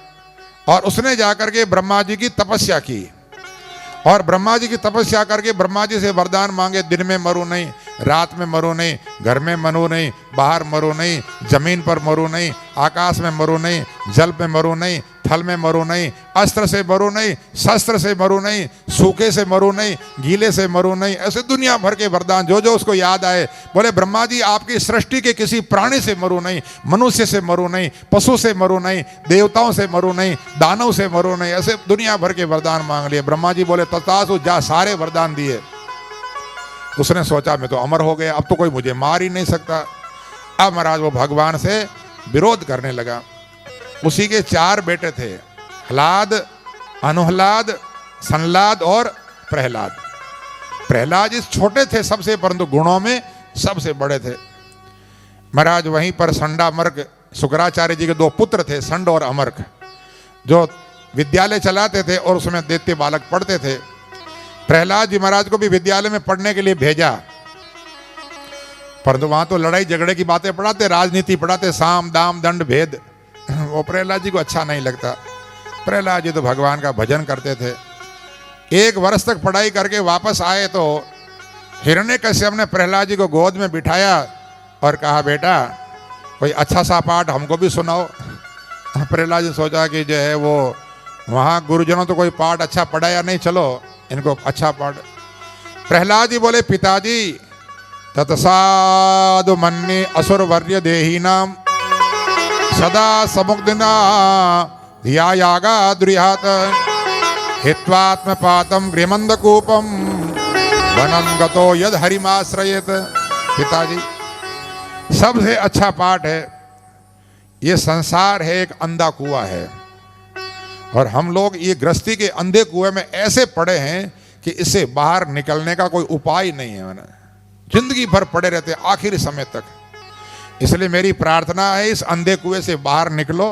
और उसने जाकर के ब्रह्मा जी की तपस्या की, और ब्रह्मा जी की तपस्या करके ब्रह्मा जी से वरदान मांगे, दिन में मरो नहीं, रात में मरो नहीं, घर में मरो नहीं, बाहर मरो नहीं, जमीन पर मरो नहीं, आकाश में मरो नहीं, जल में मरो नहीं, थल में मरो नहीं, अस्त्र से मरो नहीं, शस्त्र से मरो नहीं, सूखे से मरो नहीं, गीले से मरो नहीं, ऐसे दुनिया भर के वरदान जो जो उसको याद आए। बोले ब्रह्मा जी आपकी सृष्टि के किसी प्राणी से मरो नहीं, मनुष्य से मरो नहीं, पशु से मरो नहीं, देवताओं से मरो नहीं, दानव से मरो नहीं, ऐसे दुनिया भर के वरदान मांग लिए। ब्रह्मा जी बोले तथास्तु, जा, सारे वरदान दिए। उसने सोचा मैं तो अमर हो गया, अब तो कोई मुझे मार ही नहीं सकता। अब महाराज वो भगवान से विरोध करने लगा। उसी के 4 बेटे थे, हलाद, अनुहलाद, संलाद और प्रहलाद। प्रहलाद इस छोटे थे सबसे, परंतु गुणों में सबसे बड़े थे। महाराज वहीं पर संडामर्क, शुक्राचार्य जी के 2 पुत्र थे, संड और अमर्क, जो विद्यालय चलाते थे और उसमें दैत्य बालक पढ़ते थे। प्रहलाद जी महाराज को भी विद्यालय में पढ़ने के लिए भेजा, परंतु वहां तो लड़ाई झगड़े की बातें पढ़ाते, राजनीति पढ़ाते, साम दाम दंड भेद, वो प्रहलाद जी को अच्छा नहीं लगता। प्रहलाद जी तो भगवान का भजन करते थे। 1 वर्ष तक पढ़ाई करके वापस आए तो हिरण्यकश्यप ने प्रहलाद जी को गोद में बिठाया और कहा, बेटा कोई अच्छा सा पाठ हमको भी सुनाओ। प्रहलाद जी सोचा कि जो है वो वहाँ गुरुजनों तो कोई पाठ अच्छा पढ़ाया नहीं, चलो इनको अच्छा पाठ। प्रहलाद जी बोले, पिताजी तत्साधु मन्ये असुर वर्य देहीनाम सदा समुग्धना धियायागा द्रिहात हित्वात्मपातम गृहमंदकूपम वनं गतो यद हरिमाश्रयेत। पिताजी सबसे अच्छा पाठ है, ये संसार है एक अंधा कुआं है, और हम लोग ये गृहस्थी के अंधे कुएं में ऐसे पड़े हैं कि इससे बाहर निकलने का कोई उपाय नहीं है। मैंने जिंदगी भर पड़े रहते आखिरी समय तक। इसलिए मेरी प्रार्थना है, इस अंधे कुएं से बाहर निकलो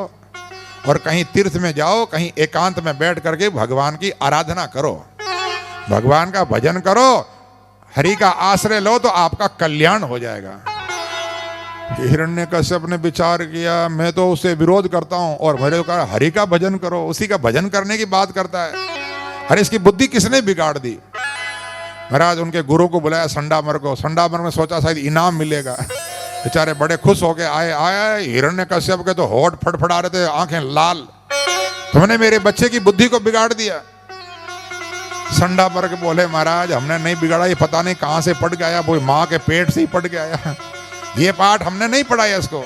और कहीं तीर्थ में जाओ, कहीं एकांत में बैठ करके भगवान की आराधना करो, भगवान का भजन करो, हरि का आश्रय लो तो आपका कल्याण हो जाएगा। हिरण्यकश्यप ने विचार किया, मैं तो उससे विरोध करता हूं और मेरे को कहा हरि का भजन करो, उसी का भजन करने की बात करता है। अरे इसकी बुद्धि किसने बिगाड़ दी? महाराज उनके गुरु को बुलाया, संडामर को। संडामर में सोचा शायद इनाम मिलेगा, बेचारे बड़े खुश होके आए। हिरण्यकश्यप के तो होठ फड़फड़ा रहे थे, आंखें लाल, तुमने मेरे बच्चे की बुद्धि को बिगाड़ दिया। संडामर के बोले, महाराज हमने नहीं बिगाड़ा, ये पता नहीं कहां से पढ़ के आया, वो माँ के पेट से ही पढ़ के आया, ये पाठ हमने नहीं पढ़ाया इसको।